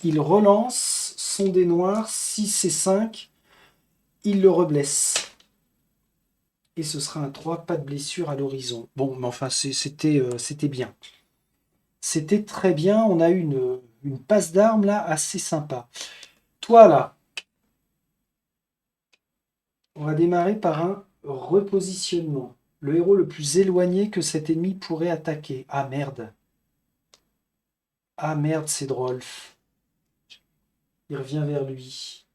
il relance son dé noir. 6 et 5. Il le reblesse. Et ce sera un 3. Pas de blessure à l'horizon. Bon, mais enfin, c'était bien. C'était très bien. On a eu une passe d'armes là assez sympa. Toi là, on va démarrer par un repositionnement. Le héros le plus éloigné que cet ennemi pourrait attaquer. Ah merde. Ah merde, c'est drôle. Il revient vers lui.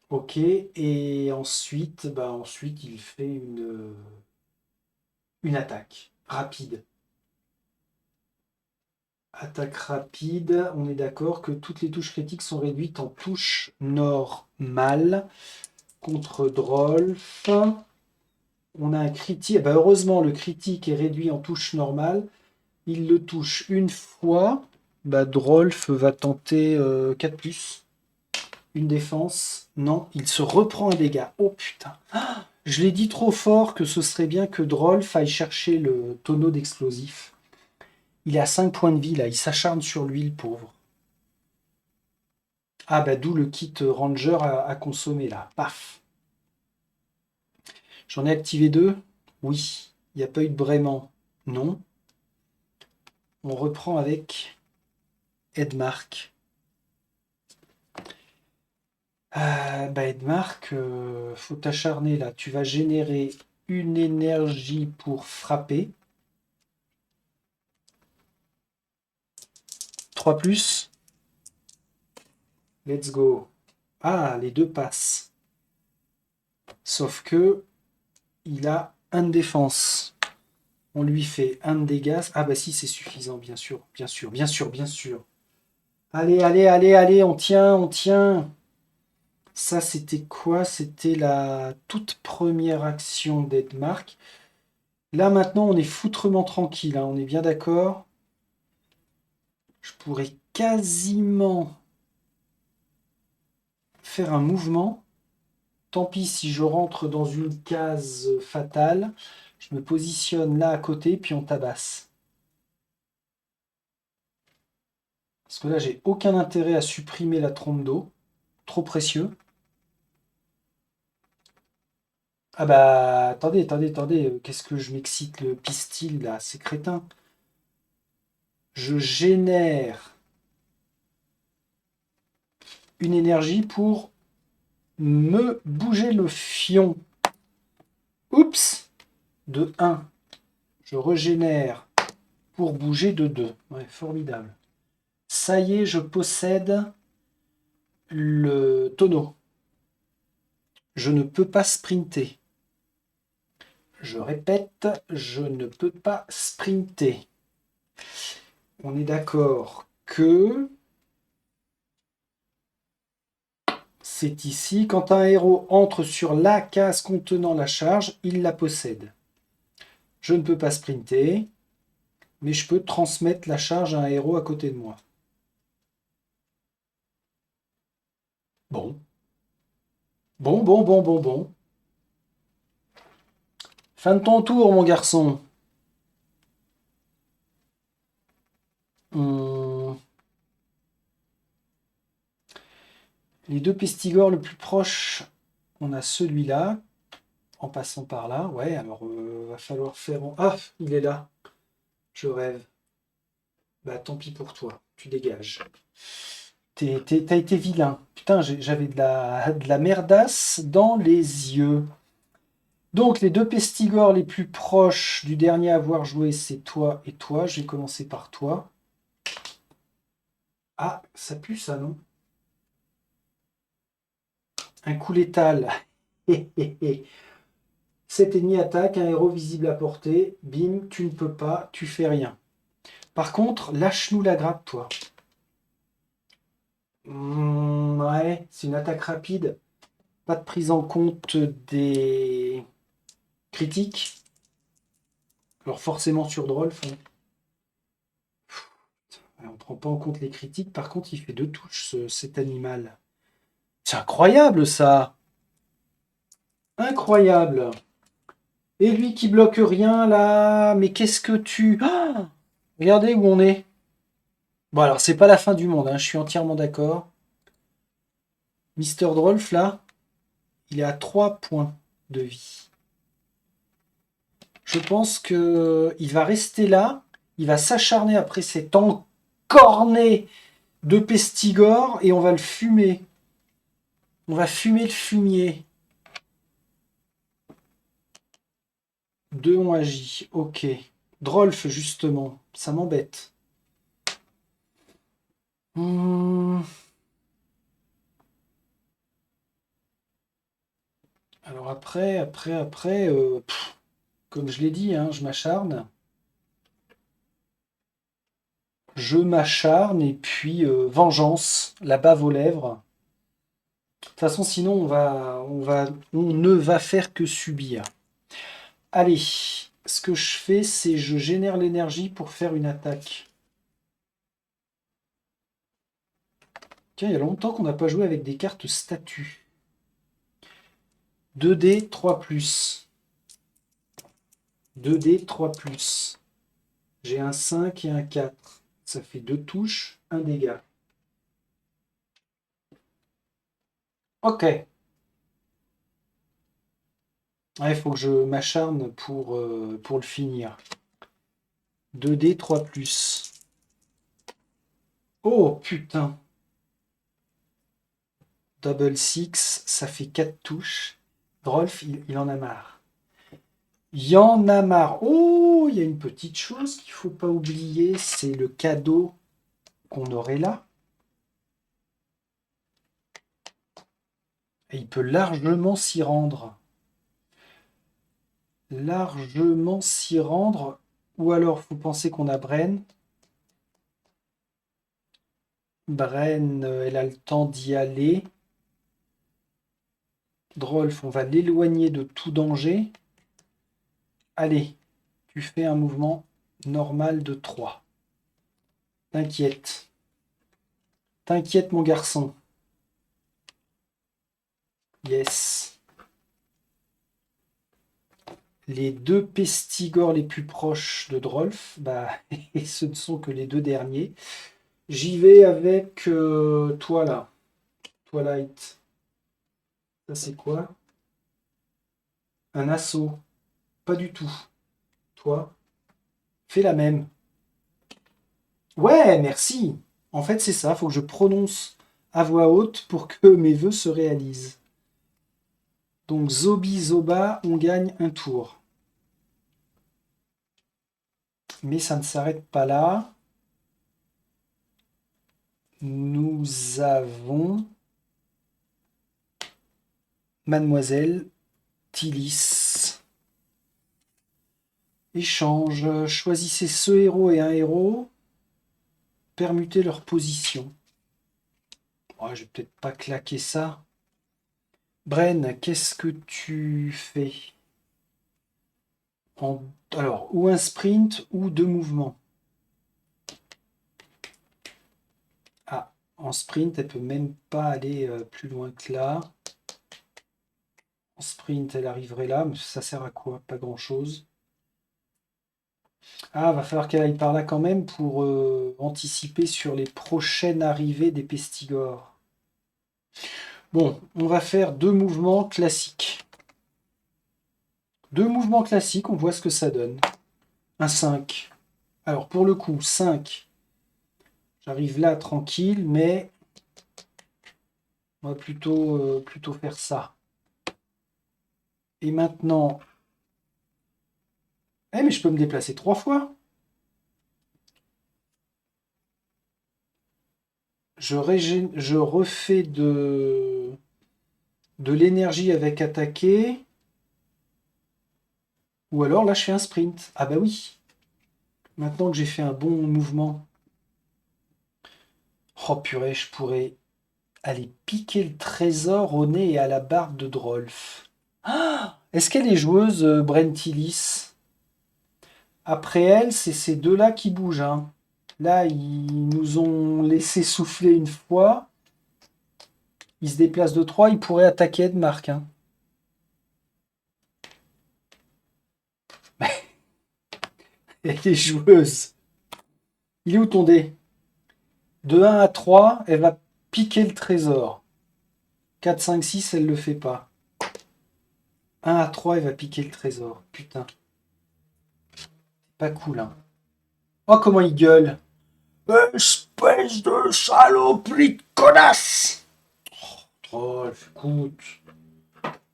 Ok, et ensuite, ensuite il fait une attaque rapide. Attaque rapide, on est d'accord que toutes les touches critiques sont réduites en touches normales. Contre Drolf, on a un critique. Heureusement, le critique est réduit en touche normale. Il le touche une fois. Drolf va tenter 4 plus. Une défense. Non, il se reprend un dégât. Oh putain. Je l'ai dit trop fort que ce serait bien que Drolf aille chercher le tonneau d'explosifs. Il est à 5 points de vie là. Il s'acharne sur lui, le pauvre. Ah d'où le kit Ranger à consommer là. Paf. J'en ai activé 2. Oui. Il n'y a pas eu de braiement. Non. On reprend avec Edmark. Edmark, faut t'acharner là. Tu vas générer une énergie pour frapper. 3 plus. Let's go. Ah, les deux passent. Sauf que il a un de défense. On lui fait un de dégâts. Ah si, c'est suffisant, bien sûr. Bien sûr, bien sûr, bien sûr. Allez, allez, allez, allez, on tient, on tient. Ça, c'était quoi? C'était la toute première action d'Edmark. Là, maintenant, on est foutrement tranquille, hein, on est bien d'accord. Je pourrais quasiment faire un mouvement. Tant pis si je rentre dans une case fatale. Je me positionne là à côté, puis on tabasse. Parce que là, j'ai aucun intérêt à supprimer la trompe d'eau. Trop précieux. Attendez, attendez, attendez. Qu'est-ce que je m'excite le pistil là? C'est crétin. Je génère une énergie pour me bouger le fion. Oups! De 1. Je régénère pour bouger de 2. Ouais, formidable. Ça y est, je possède le tonneau. Je ne peux pas sprinter. Je répète, je ne peux pas sprinter. On est d'accord que c'est ici. Quand un héros entre sur la case contenant la charge, il la possède. Je ne peux pas sprinter, mais je peux transmettre la charge à un héros à côté de moi. Bon. Bon, bon, bon, bon, bon. Fin de ton tour, mon garçon. Hum, Les deux pestigores le plus proche, on a celui-là, en passant par là. Ouais, alors va falloir faire... Ah, il est là. Je rêve. Tant pis pour toi. Tu dégages. T'as été vilain. Putain, j'avais de la merdasse dans les yeux. Donc, les deux pestigores les plus proches du dernier à avoir joué, c'est toi et toi. Je vais commencer par toi. Ah, ça pue ça, non? Un coup létal. 7 ennemis attaquent, un héros visible à portée. Bim, tu ne peux pas, tu fais rien. Par contre, lâche-nous la grappe, toi. Ouais, c'est une attaque rapide. Pas de prise en compte des critiques. Alors forcément sur Drolf, hein. On ne prend pas en compte les critiques. Par contre, il fait 2 touches, cet animal. C'est incroyable, ça. Incroyable. Et lui qui bloque rien, là. Mais qu'est-ce que tu... Ah, regardez où on est. Bon, alors, c'est pas la fin du monde, hein, je suis entièrement d'accord. Mister Drolf, là, il est à 3 points de vie. Je pense que il va rester là. Il va s'acharner après cet encorné de Pestigore et on va le fumer. On va fumer le fumier. 2 ont agi. Ok. Drolf, justement. Ça m'embête. Hmm. Alors après, comme je l'ai dit, hein, je m'acharne. Je m'acharne et puis vengeance, la bave aux lèvres. De toute façon, sinon on ne va faire que subir. Allez, ce que je fais, c'est je génère l'énergie pour faire une attaque. Tiens, il y a longtemps qu'on n'a pas joué avec des cartes statues. 2D 3+. 2D 3+. J'ai un 5 et un 4. Ça fait 2 touches, 1 dégât. Ok. Il faut que je m'acharne pour le finir. 2D 3+. Oh putain. Double 6, ça fait 4 touches. Drolf, il en a marre. Il y en a marre. Oh, il y a une petite chose qu'il faut pas oublier, c'est le cadeau qu'on aurait là. Et il peut largement s'y rendre. Largement s'y rendre. Ou alors, faut penser qu'on a Bren. Bren, elle a le temps d'y aller. Drolf, on va l'éloigner de tout danger. Allez, tu fais un mouvement normal de 3. T'inquiète. T'inquiète, mon garçon. Yes. Les 2 pestigores les plus proches de Drolf, bah, et ce ne sont que les 2 derniers. J'y vais avec toi là. Twilight. Ça c'est quoi? Un assaut. Pas du tout. Toi, fais la même. Ouais, merci. En fait, c'est ça. Faut que je prononce à voix haute pour que mes vœux se réalisent. Donc, Zobi Zoba, on gagne un tour. Mais ça ne s'arrête pas là. Nous avons Mademoiselle Tillis. Échange. Choisissez ce héros et un héros. Permutez leur position. Oh, je vais peut-être pas claquer ça. Bren, qu'est-ce que tu fais? Alors, ou un sprint ou 2 mouvements. Ah, en sprint, elle peut même pas aller plus loin que là. En sprint, elle arriverait là, mais ça sert à quoi? Pas grand-chose. Ah, va falloir qu'elle aille par là quand même pour anticiper sur les prochaines arrivées des pestigores. Bon, on va faire 2 mouvements classiques. 2 mouvements classiques, on voit ce que ça donne. Un 5. Alors pour le coup, 5. J'arrive là tranquille, mais on va plutôt faire ça. Et maintenant... Eh mais je peux me déplacer 3 fois. Je refais de de l'énergie avec attaquer. Ou alors là, je fais un sprint. Ah bah oui. Maintenant que j'ai fait un bon mouvement. Oh purée, je pourrais aller piquer le trésor au nez et à la barbe de Drolf. Ah, est-ce qu'elle est joueuse, Brentillis? Après elle, c'est ces deux-là qui bougent, hein. Là, ils nous ont laissé souffler une fois. Ils se déplacent de 3, ils pourraient attaquer Edmark, hein. Elle est joueuse. Il est où ton dé? De 1 à 3, elle va piquer le trésor. 4, 5, 6, elle le fait pas. 1 à 3, elle va piquer le trésor. Putain, pas cool, hein. Oh, comment il gueule. Espèce de saloperie de connasse! Oh, écoute.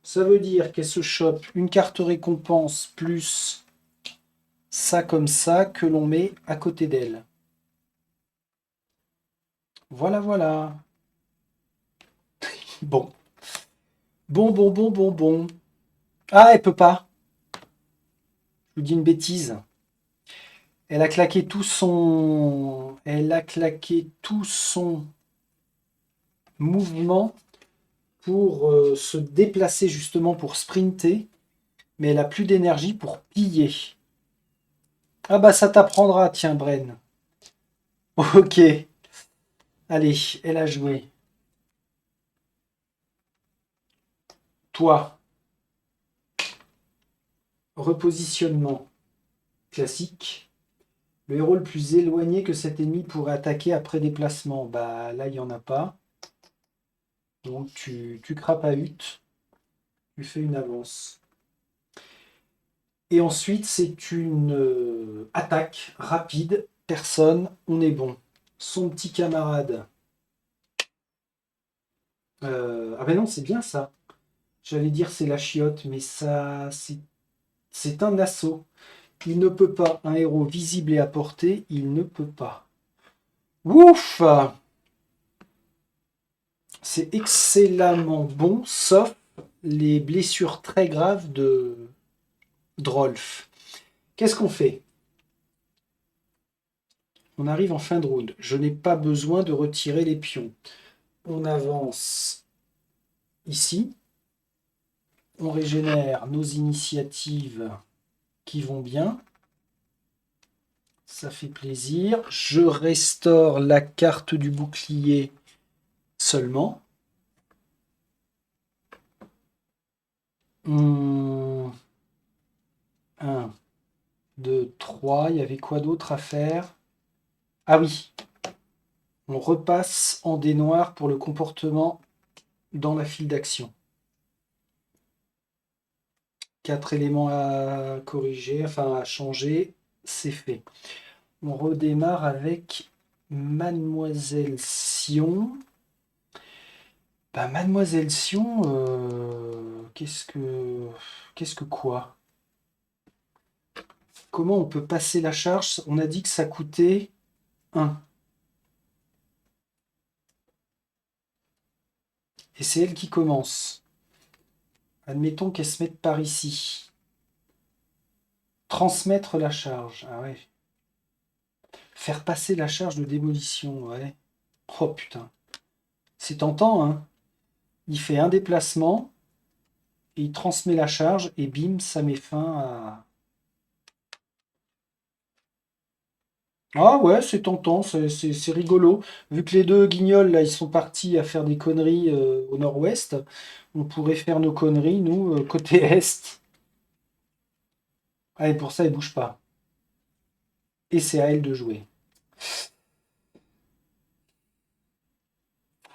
Ça veut dire qu'elle se chope une carte récompense plus ça comme ça que l'on met à côté d'elle. Voilà, voilà. Bon. Bon, bon, bon, bon, bon. Ah, elle peut pas. Je vous dis une bêtise. Elle a claqué tout son... Elle a claqué tout son mouvement pour se déplacer justement pour sprinter. Mais elle a plus d'énergie pour piller. Ah bah ça t'apprendra, tiens, Bren. Ok. Allez, elle a joué. Toi, repositionnement classique. Le héros le plus éloigné que cet ennemi pourrait attaquer après déplacement. Bah là, il n'y en a pas. Donc tu crapahutes. Tu fais une avance. Et ensuite, c'est une attaque rapide. Personne, on est bon. Son petit camarade. Ah ben non, c'est bien ça. J'allais dire c'est la chiotte, mais ça, c'est un assaut. Il ne peut pas. Un héros visible et à portée, il ne peut pas. Ouf! C'est excellemment bon, sauf les blessures très graves de Drolf. Qu'est-ce qu'on fait? On arrive en fin de round. Je n'ai pas besoin de retirer les pions. On avance ici. On régénère nos initiatives qui vont bien. Ça fait plaisir. Je restaure la carte du bouclier seulement. 1, 2, 3. Il y avait quoi d'autre à faire? Ah oui, on repasse en dés noirs pour le comportement dans la file d'action. 4 éléments à corriger, enfin à changer, c'est fait. On redémarre avec Mademoiselle Sion. Bah, Mademoiselle Sion, qu'est-ce que quoi? Comment on peut passer la charge? On a dit que ça coûtait 1. Et c'est elle qui commence. Admettons qu'elle se mette par ici. Transmettre la charge. Ah ouais. Faire passer la charge de démolition. Ouais. Oh putain. C'est tentant, hein. Il fait un déplacement. Et il transmet la charge. Et bim, ça met fin à... Ah ouais, c'est tentant. C'est rigolo. Vu que les deux guignols, là, ils sont partis à faire des conneries au nord-ouest. On pourrait faire nos conneries, nous, côté est. Ah, et pour ça, elle bouge pas. Et c'est à elle de jouer.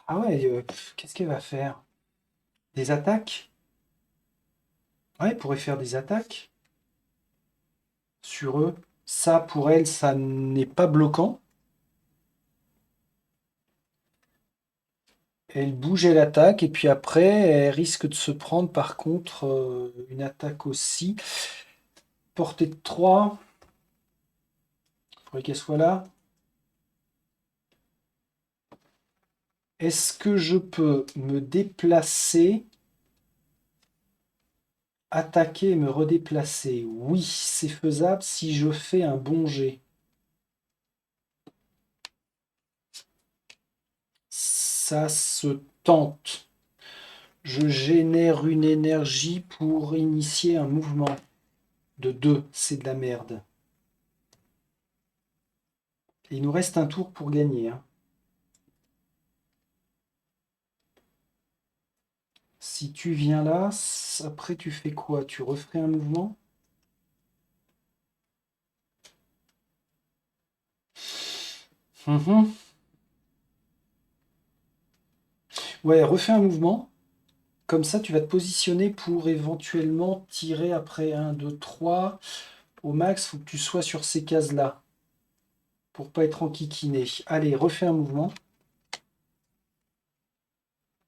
Ah ouais, qu'est-ce qu'elle va faire? Des attaques? Ouais, elle pourrait faire des attaques sur eux. Ça, pour elle, ça n'est pas bloquant. Elle bouge, elle attaque, et puis après, elle risque de se prendre, par contre, une attaque aussi. Portée de 3. Il faudrait qu'elle soit là. Est-ce que je peux me déplacer Attaquer et me redéplacer. Oui, c'est faisable si je fais un bon jet. Ça se tente. Je génère une énergie pour initier un mouvement. De 2, c'est de la merde. Et il nous reste un tour pour gagner. Hein. Si tu viens là, après tu fais quoi? Tu referais un mouvement? Mhm. Ouais, refais un mouvement. Comme ça, tu vas te positionner pour éventuellement tirer après un, 2, 3. Au max, il faut que tu sois sur ces cases-là pour pas être enquiquiné. Allez, refais un mouvement.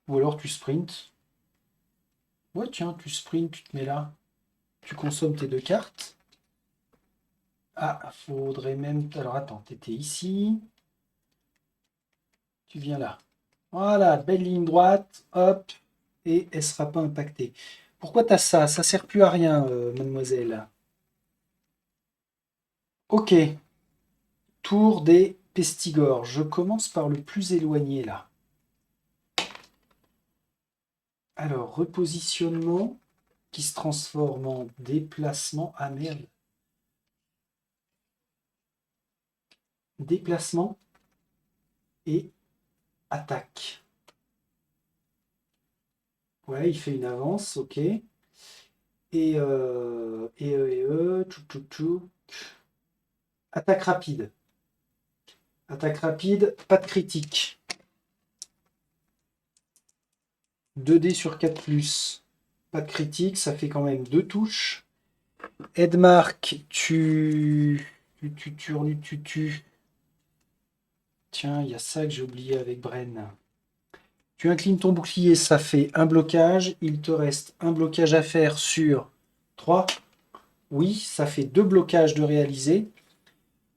Ou alors tu sprints. Ouais, tiens, tu sprints, tu te mets là. Tu consommes tes 2 cartes. Ah, faudrait même... Alors attends, t'étais ici. Tu viens là. Voilà, belle ligne droite. Hop. Et elle sera pas impactée. Pourquoi t'as ça? Ça sert plus à rien, mademoiselle. Ok. Tour des pestigores. Je commence par le plus éloigné là. Alors, repositionnement qui se transforme en déplacement. Ah merde. Déplacement et attaque. Ouais, il fait une avance, ok. Tchouc. Attaque rapide. Attaque rapide, pas de critique. 2 dés sur 4 plus. Pas de critique, ça fait quand même 2 touches. Edmark, tu. Tiens, il y a ça que j'ai oublié avec Bren. Tu inclines ton bouclier, ça fait un blocage. Il te reste un blocage à faire sur 3. Oui, ça fait 2 blocages de réaliser.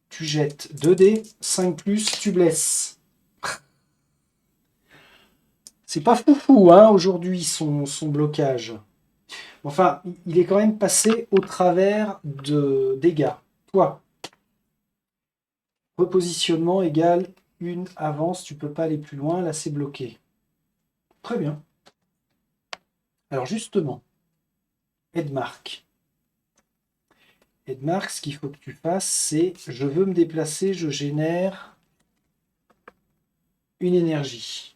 Tu jettes 2 dés, 5 plus, tu blesses. C'est pas foufou, hein, aujourd'hui, son blocage. Enfin, il est quand même passé au travers de dégâts. Toi, repositionnement égale une avance, tu peux pas aller plus loin, là c'est bloqué. Très bien. Alors justement, Edmark. Edmark, ce qu'il faut que tu fasses, c'est je veux me déplacer, je génère une énergie.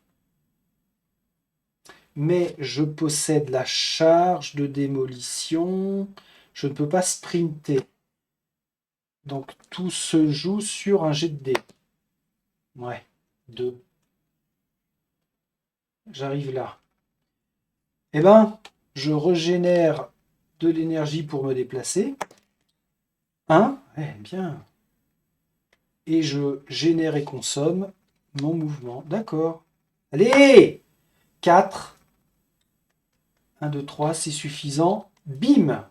Mais je possède la charge de démolition. Je ne peux pas sprinter. Donc tout se joue sur un jet de dés. Ouais, 2. J'arrive là. Eh ben, je régénère de l'énergie pour me déplacer. 1, bien. Et je génère et consomme mon mouvement. D'accord. Allez 4. 1, 2, 3, c'est suffisant. Bim.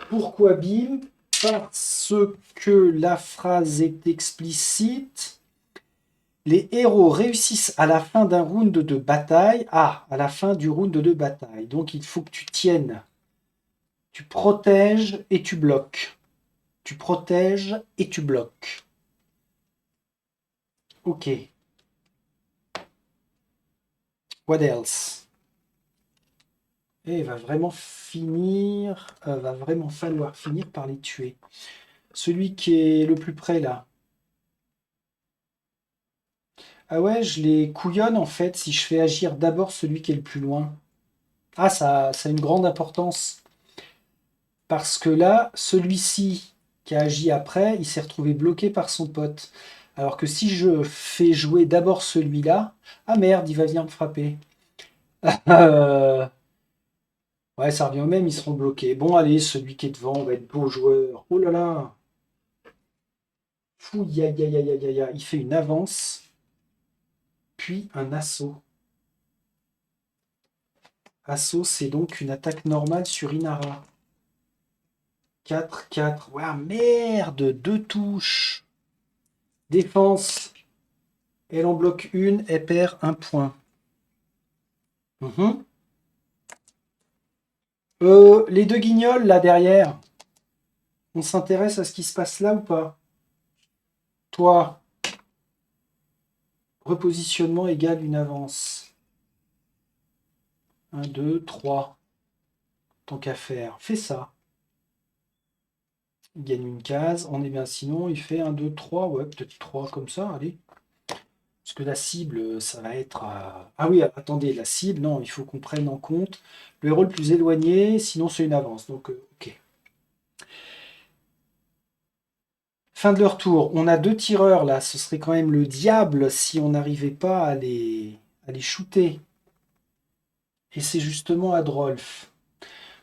Pourquoi bim? Parce que la phrase est explicite. Les héros réussissent à la fin d'un round de bataille. Ah, à la fin du round de bataille. Donc il faut que tu tiennes. Tu protèges et tu bloques. Tu protèges et tu bloques. Ok. What else? Et il va vraiment va vraiment falloir finir par les tuer. Celui qui est le plus près là. Ah ouais, je les couillonne en fait si je fais agir d'abord celui qui est le plus loin. Ah, ça a une grande importance. Parce que là, celui-ci qui a agi après, il s'est retrouvé bloqué par son pote. Alors que si je fais jouer d'abord celui-là, ah merde, il va venir me frapper. Euh, Ouais, ça revient au même, ils seront bloqués. Bon, allez, celui qui est devant va être beau joueur. Oh là là! Fou, ya, ya, ya, ya, ya, ya. Il fait une avance, puis un assaut. Assaut, c'est donc une attaque normale sur Inara. 4, 4. Ouais, merde! 2 touches. Défense. Elle en bloque une, elle perd un point. Mhm. Les deux guignols, là, derrière, on s'intéresse à ce qui se passe là ou pas? Toi, repositionnement égale une avance. 1, 2, 3. Tant qu'à faire. Fais ça. Il gagne une case. On est bien. Sinon, il fait 1, 2, 3. Ouais, peut-être 3 comme ça. Allez. Parce que la cible, ça va être... Ah oui, attendez. La cible, non, il faut qu'on prenne en compte le héros le plus éloigné. Sinon, c'est une avance. Donc, ok. Fin de leur tour. On a deux tireurs là. Ce serait quand même le diable si on n'arrivait pas à les shooter. Et c'est justement à Drolf.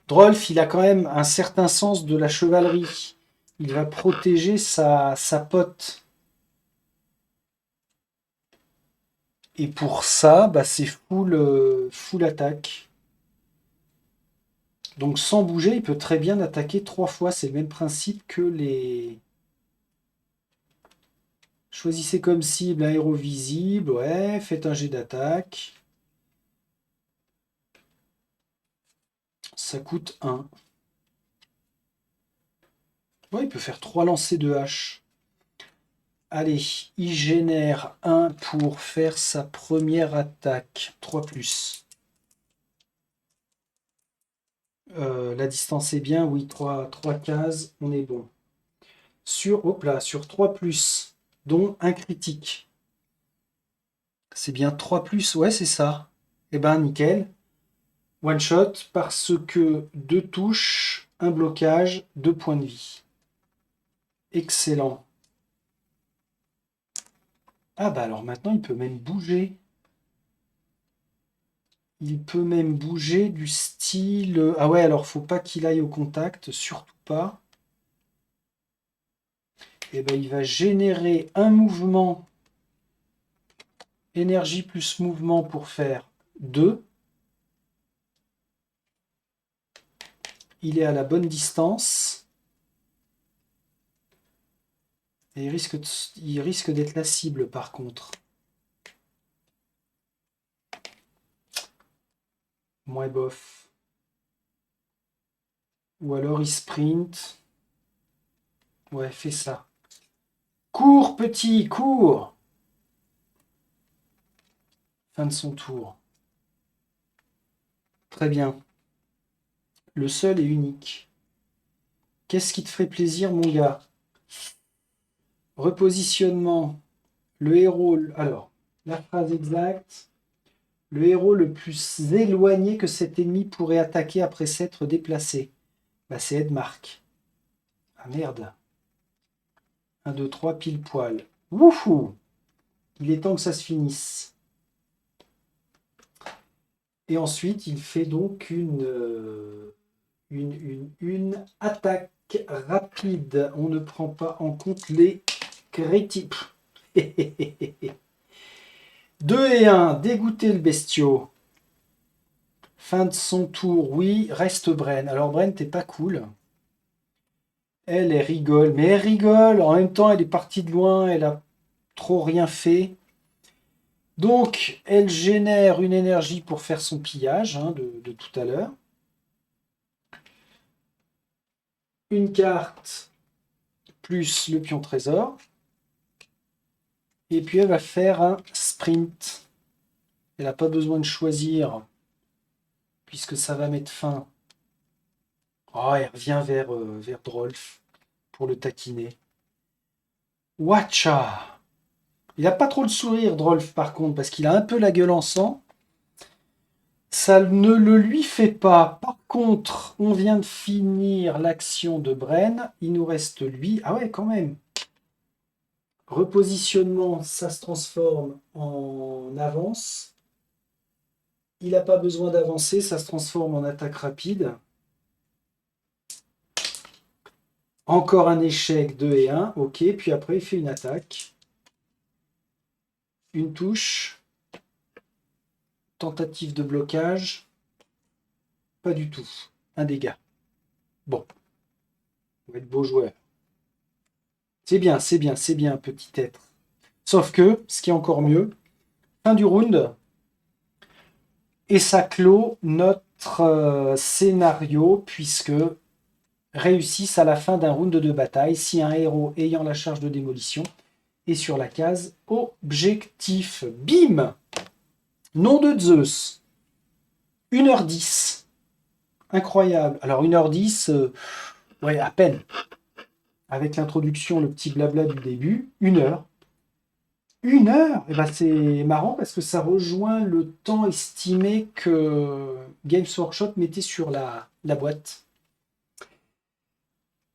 Drolf, il a quand même un certain sens de la chevalerie. Il va protéger sa pote. Et pour ça, bah, c'est full attaque. Donc sans bouger, il peut très bien attaquer 3 fois. C'est le même principe que les... Choisissez comme cible un héros visible. Ouais, faites un jet d'attaque. Ça coûte 1. Ouais, il peut faire 3 lancers de hache. Allez, il génère 1 pour faire sa première attaque. 3+. La distance est bien, oui, 3 cases, on est bon. Hop là, sur 3+, dont un critique. C'est bien 3+, ouais, c'est ça. Eh ben, nickel. One shot, parce que 2 touches, un blocage, 2 points de vie. Excellent. Ah bah alors maintenant, il peut même bouger. Il peut même bouger du style... Ah ouais, alors faut pas qu'il aille au contact, surtout pas. Et ben il va générer un mouvement, énergie plus mouvement pour faire 2. Il est à la bonne distance. Et il risque d'être la cible par contre. Moins bof. Ou alors il sprint. Ouais, fais ça. Cours, petit, cours. Fin de son tour. Très bien. Le seul et unique. Qu'est-ce qui te ferait plaisir, mon gars? Repositionnement. Le héros... Alors, la phrase exacte. Le héros le plus éloigné que cet ennemi pourrait attaquer après s'être déplacé. Bah, c'est Edmark. Ah merde. 1, 2, 3, pile poil. Wouhou! Il est temps que ça se finisse. Et ensuite, il fait donc une attaque rapide. On ne prend pas en compte les critiques. 2 et 1, dégoûter le bestiau. Fin de son tour, oui, reste Bren. Alors Bren, t'es pas cool. Elle rigole, mais elle rigole. En même temps, elle est partie de loin, elle a trop rien fait. Donc, elle génère une énergie pour faire son pillage hein, de tout à l'heure. Une carte plus le pion trésor. Et puis, elle va faire un sprint. Elle n'a pas besoin de choisir, puisque ça va mettre fin. Oh, elle revient vers Drolf pour le taquiner. Watcha! Il n'a pas trop le sourire, Drolf, par contre, parce qu'il a un peu la gueule en sang. Ça ne le lui fait pas. Par contre, on vient de finir l'action de Bren. Il nous reste lui. Ah ouais, quand même. Repositionnement, ça se transforme en avance. Il n'a pas besoin d'avancer, ça se transforme en attaque rapide. Encore un échec, 2 et 1. Ok, puis après il fait une attaque. Une touche. Tentative de blocage. Pas du tout. Un dégât. Bon. On va être beau joueur. C'est bien, c'est bien, c'est bien, petit être. Sauf que, ce qui est encore mieux, fin du round, et ça clôt notre scénario, puisque réussissent à la fin d'un round de bataille si un héros ayant la charge de démolition est sur la case objectif. Bim! Nom de Zeus. 1h10. Incroyable. Alors 1h10, ouais, à peine. Avec l'introduction, le petit blabla du début, 1 heure. 1 heure? Et ben c'est marrant parce que ça rejoint le temps estimé que Games Workshop mettait sur la boîte.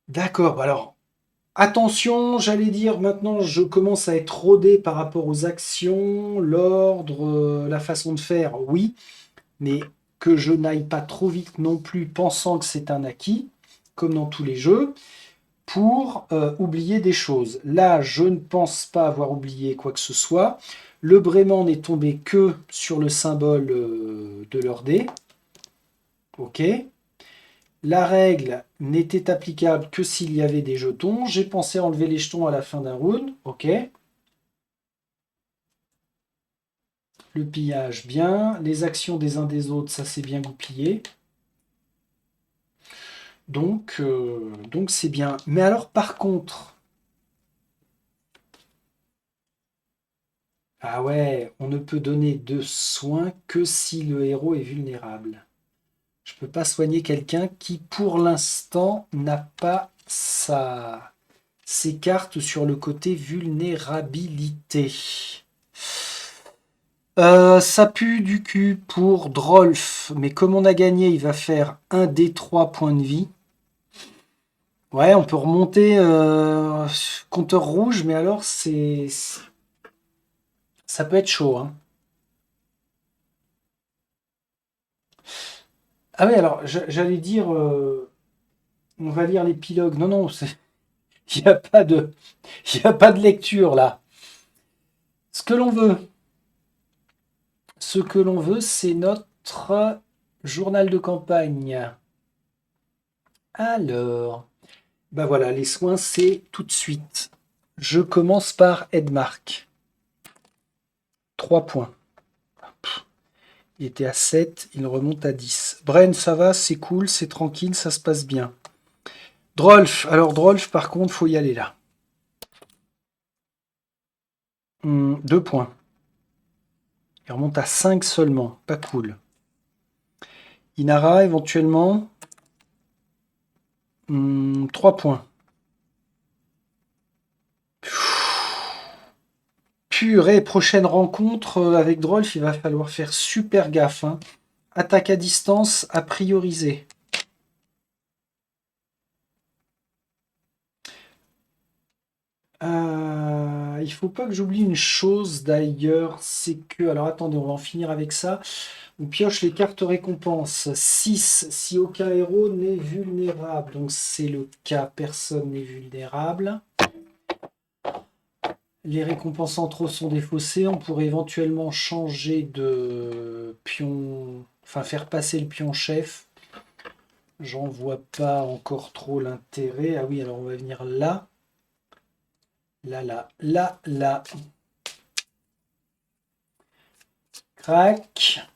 D'accord, alors attention, j'allais dire maintenant je commence à être rodé par rapport aux actions, l'ordre, la façon de faire, oui, mais que je n'aille pas trop vite non plus pensant que c'est un acquis, comme dans tous les jeux, pour oublier des choses. Là, je ne pense pas avoir oublié quoi que ce soit. Le Brément n'est tombé que sur le symbole de leur dé. Ok. La règle n'était applicable que s'il y avait des jetons. J'ai pensé enlever les jetons à la fin d'un round. Ok. Le pillage, bien. Les actions des uns des autres, ça s'est bien goupillé. Donc c'est bien. Mais alors, par contre, ah ouais, on ne peut donner de soins que si le héros est vulnérable. Je ne peux pas soigner quelqu'un qui, pour l'instant, n'a pas ses cartes sur le côté vulnérabilité. Ça pue du cul pour Drolf, mais comme on a gagné, il va faire un des 3 points de vie. Ouais, on peut remonter compteur rouge, mais alors ça peut être chaud, hein. Ah oui, alors j'allais dire, on va lire l'épilogue. Non, non, il n'y a pas de, il y a pas de lecture là. Ce que l'on veut, c'est notre journal de campagne. Alors, bah voilà, les soins, c'est tout de suite. Je commence par Edmark. 3 points. Il était à 7, il remonte à 10. Bren, ça va, c'est cool, c'est tranquille, ça se passe bien. Drolf, alors Drolf, par contre, faut y aller là. 2 points. Il remonte à 5 seulement, pas cool. Inara, éventuellement, 3 points. Purée, prochaine rencontre avec Drolf, il va falloir faire super gaffe, hein. Attaque à distance à prioriser. Il faut pas que j'oublie une chose d'ailleurs, c'est que... Alors attendez, on va en finir avec ça. On pioche les cartes récompenses. 6, si aucun héros n'est vulnérable. Donc c'est le cas, personne n'est vulnérable. Les récompenses centraux sont défaussées. On pourrait éventuellement changer de pion, enfin faire passer le pion chef. J'en vois pas encore trop l'intérêt. Ah oui, alors on va venir là. Là, là, là, là. Crac.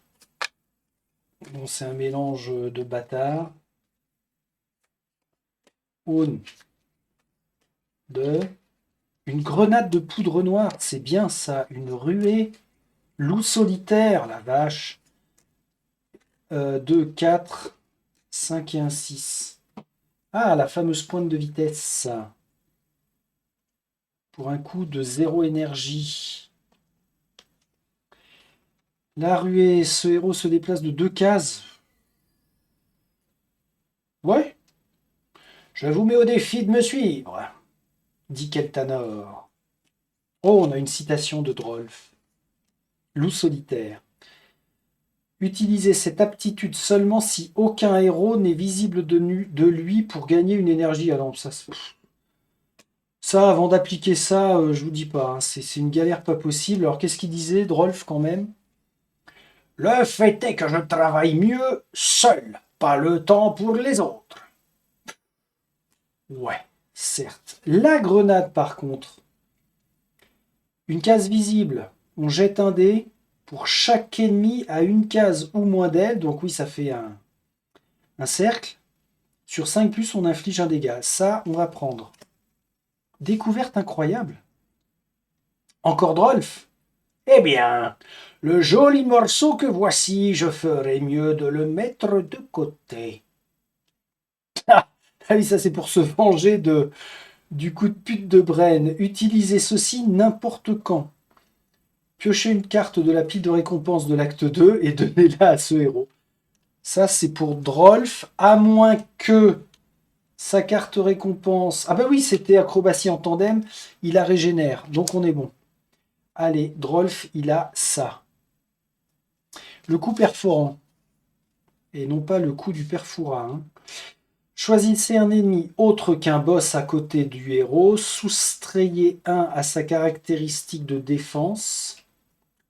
Bon, c'est un mélange de bâtards. Une. Deux. Une grenade de poudre noire, c'est bien ça. Une ruée. Loup solitaire, la vache. 2, 4, 5 et un 6. Ah, la fameuse pointe de vitesse. Pour un coup de 0 énergie. La ruée, ce héros se déplace de 2 cases. Ouais, je vous mets au défi de me suivre, dit Keltanor. Oh, on a une citation de Drolf. Loup solitaire. Utilisez cette aptitude seulement si aucun héros n'est visible de lui pour gagner une énergie. Ah non, ça avant d'appliquer ça, je vous dis pas, hein, c'est une galère pas possible. Alors qu'est-ce qu'il disait, Drolf, quand même? Le fait est que je travaille mieux seul, pas le temps pour les autres. Ouais, certes. La grenade, par contre, une case visible, on jette un dé, Pour chaque ennemi à une case ou moins d'elle, donc oui, ça fait un cercle. Sur 5+, on inflige un dégât. Ça, on va prendre. Découverte incroyable. Encore Drolf. Eh bien, le joli morceau que voici, je ferais mieux de le mettre de côté. Ah oui, ça c'est pour se venger du coup de pute de Bren. Utilisez ceci n'importe quand. Piochez une carte de la pile de récompense de l'acte 2 et donnez-la à ce héros. Ça c'est pour Drolf, à moins que sa carte récompense... Ah bah oui, c'était acrobatie en tandem, il la régénère, donc on est bon. Allez, Drolf, il a ça. Le coup perforant. Et non pas le coup du perforat. Hein. Choisissez un ennemi autre qu'un boss à côté du héros. Soustrayez un à sa caractéristique de défense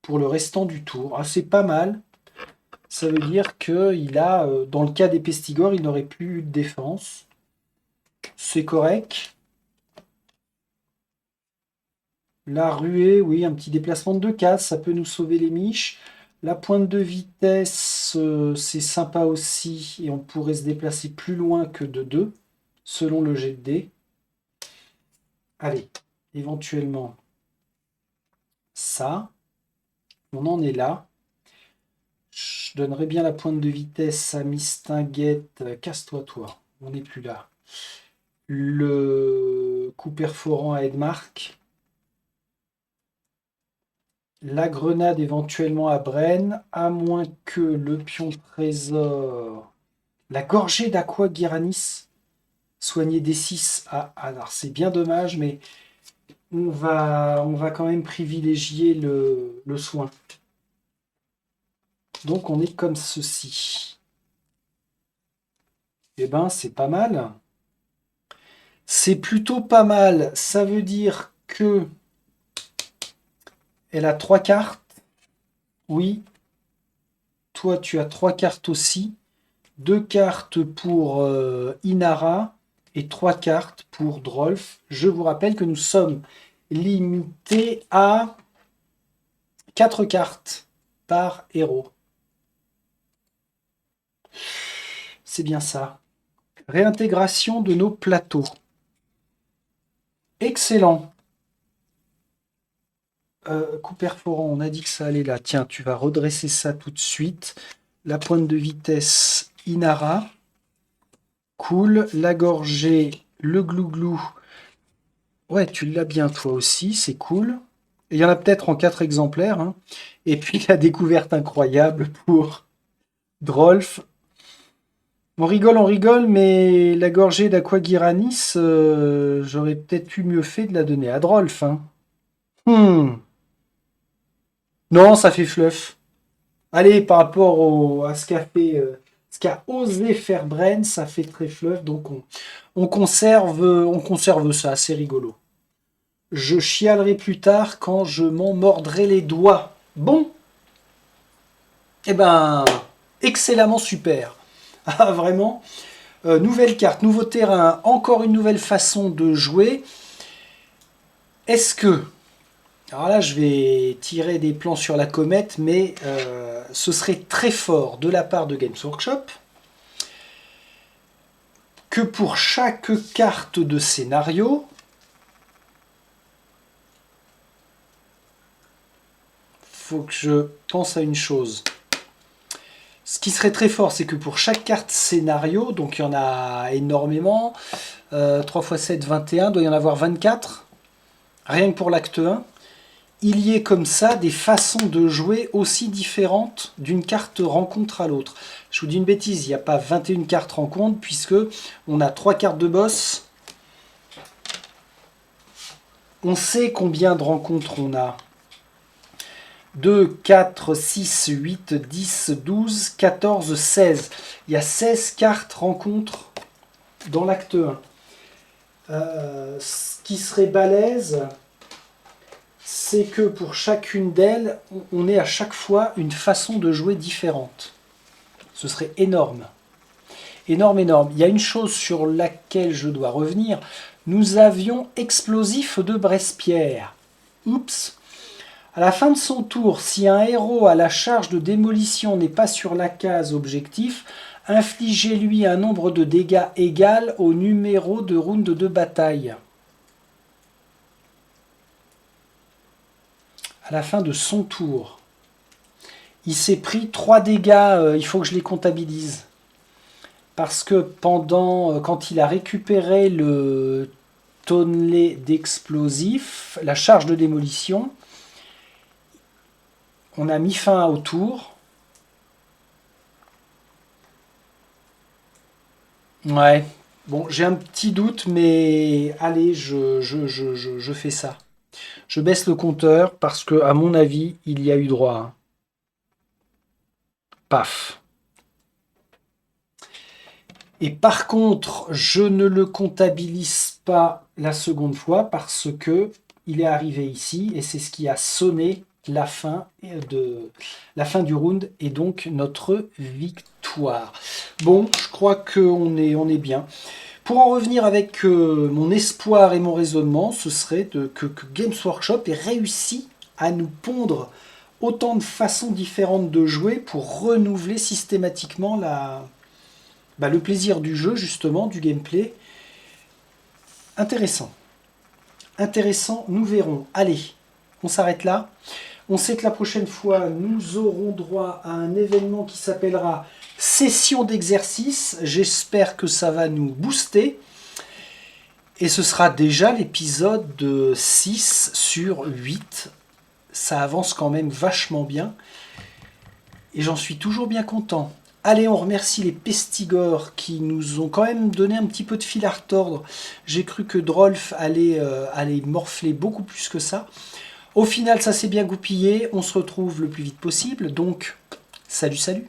pour le restant du tour. Ah, c'est pas mal. Ça veut dire que dans le cas des pestigores, il n'aurait plus eu de défense. C'est correct. La ruée, oui, un petit déplacement de 2 cases, ça peut nous sauver les miches. La pointe de vitesse, c'est sympa aussi, et on pourrait se déplacer plus loin que de 2, selon le jet de dés. Allez, éventuellement, ça. On en est là. Je donnerais bien la pointe de vitesse à Mistinguette. Casse-toi, toi. On n'est plus là. Le coup perforant à Edmark. La grenade éventuellement à Bren, à moins que le pion trésor. La gorgée d'Aqua Guiranis, soigner D6. Ah, alors c'est bien dommage, mais on va quand même privilégier le soin. Donc on est comme ceci. Eh ben, c'est pas mal. C'est plutôt pas mal. Ça veut dire que elle a 3 cartes. Oui. Toi, tu as 3 cartes aussi. 2 cartes pour Inara et 3 cartes pour Drolf. Je vous rappelle que nous sommes limités à 4 cartes par héros. C'est bien ça. Réintégration de nos plateaux. Excellent. Coup perforant, on a dit que ça allait là. Tiens, tu vas redresser ça tout de suite. La pointe de vitesse Inara. Cool. La gorgée, le glouglou. Ouais, tu l'as bien toi aussi, c'est cool. Et il y en a peut-être en 4 exemplaires. Hein. Et puis la découverte incroyable pour Drolf. On rigole, mais la gorgée d'Aquaguiranis, j'aurais peut-être eu mieux fait de la donner à Drolf. Hein. Non, ça fait fluff. Allez, par rapport à ce ce qu'a osé faire Bren, ça fait très fluff. Donc on conserve ça, c'est rigolo. Je chialerai plus tard quand je m'en mordrai les doigts. Bon, eh ben, excellemment super. Ah, vraiment. Nouvelle carte, nouveau terrain, encore une nouvelle façon de jouer. Est-ce que... Alors là, je vais tirer des plans sur la comète, mais ce serait très fort de la part de Games Workshop que pour chaque carte de scénario, faut que je pense à une chose. Ce qui serait très fort, c'est que pour chaque carte scénario, donc il y en a énormément, 3 x 7, 21, doit y en avoir 24, rien que pour l'acte 1, il y ait comme ça des façons de jouer aussi différentes d'une carte rencontre à l'autre. Je vous dis une bêtise, il n'y a pas 21 cartes rencontre, puisque on a 3 cartes de boss. On sait combien de rencontres on a. 2, 4, 6, 8, 10, 12, 14, 16. Il y a 16 cartes rencontres dans l'acte 1. Ce qui serait balèze, c'est que pour chacune d'elles, on ait à chaque fois une façon de jouer différente. Ce serait énorme. Énorme. Il y a une chose sur laquelle je dois revenir. Nous avions explosif de Brespierre. Oups. À la fin de son tour, si un héros à la charge de démolition n'est pas sur la case objectif, infligez-lui un nombre de dégâts égal au numéro de round de bataille. À la fin de son tour. Il s'est pris 3 dégâts, il faut que je les comptabilise. Parce que quand il a récupéré le tonnelet d'explosifs, la charge de démolition, on a mis fin au tour. Ouais, bon, j'ai un petit doute, mais allez, je fais ça. Je baisse le compteur parce que, à mon avis, il y a eu droit. Hein. Paf. Et par contre, je ne le comptabilise pas la seconde fois parce que il est arrivé ici et c'est ce qui a sonné la fin du round et donc notre victoire. Bon, je crois qu'on est bien. Pour en revenir avec mon espoir et mon raisonnement, ce serait que Games Workshop ait réussi à nous pondre autant de façons différentes de jouer pour renouveler systématiquement le plaisir du jeu, justement, du gameplay. Intéressant. Intéressant, nous verrons. Allez, on s'arrête là. On sait que la prochaine fois, nous aurons droit à un événement qui s'appellera Session d'exercice. J'espère que ça va nous booster. Et ce sera déjà l'épisode 6 sur 8. Ça avance quand même vachement bien. Et j'en suis toujours bien content. Allez, on remercie les Pestigores qui nous ont quand même donné un petit peu de fil à retordre. J'ai cru que Drolf allait morfler beaucoup plus que ça. Au final, ça s'est bien goupillé. On se retrouve le plus vite possible. Donc, salut, salut!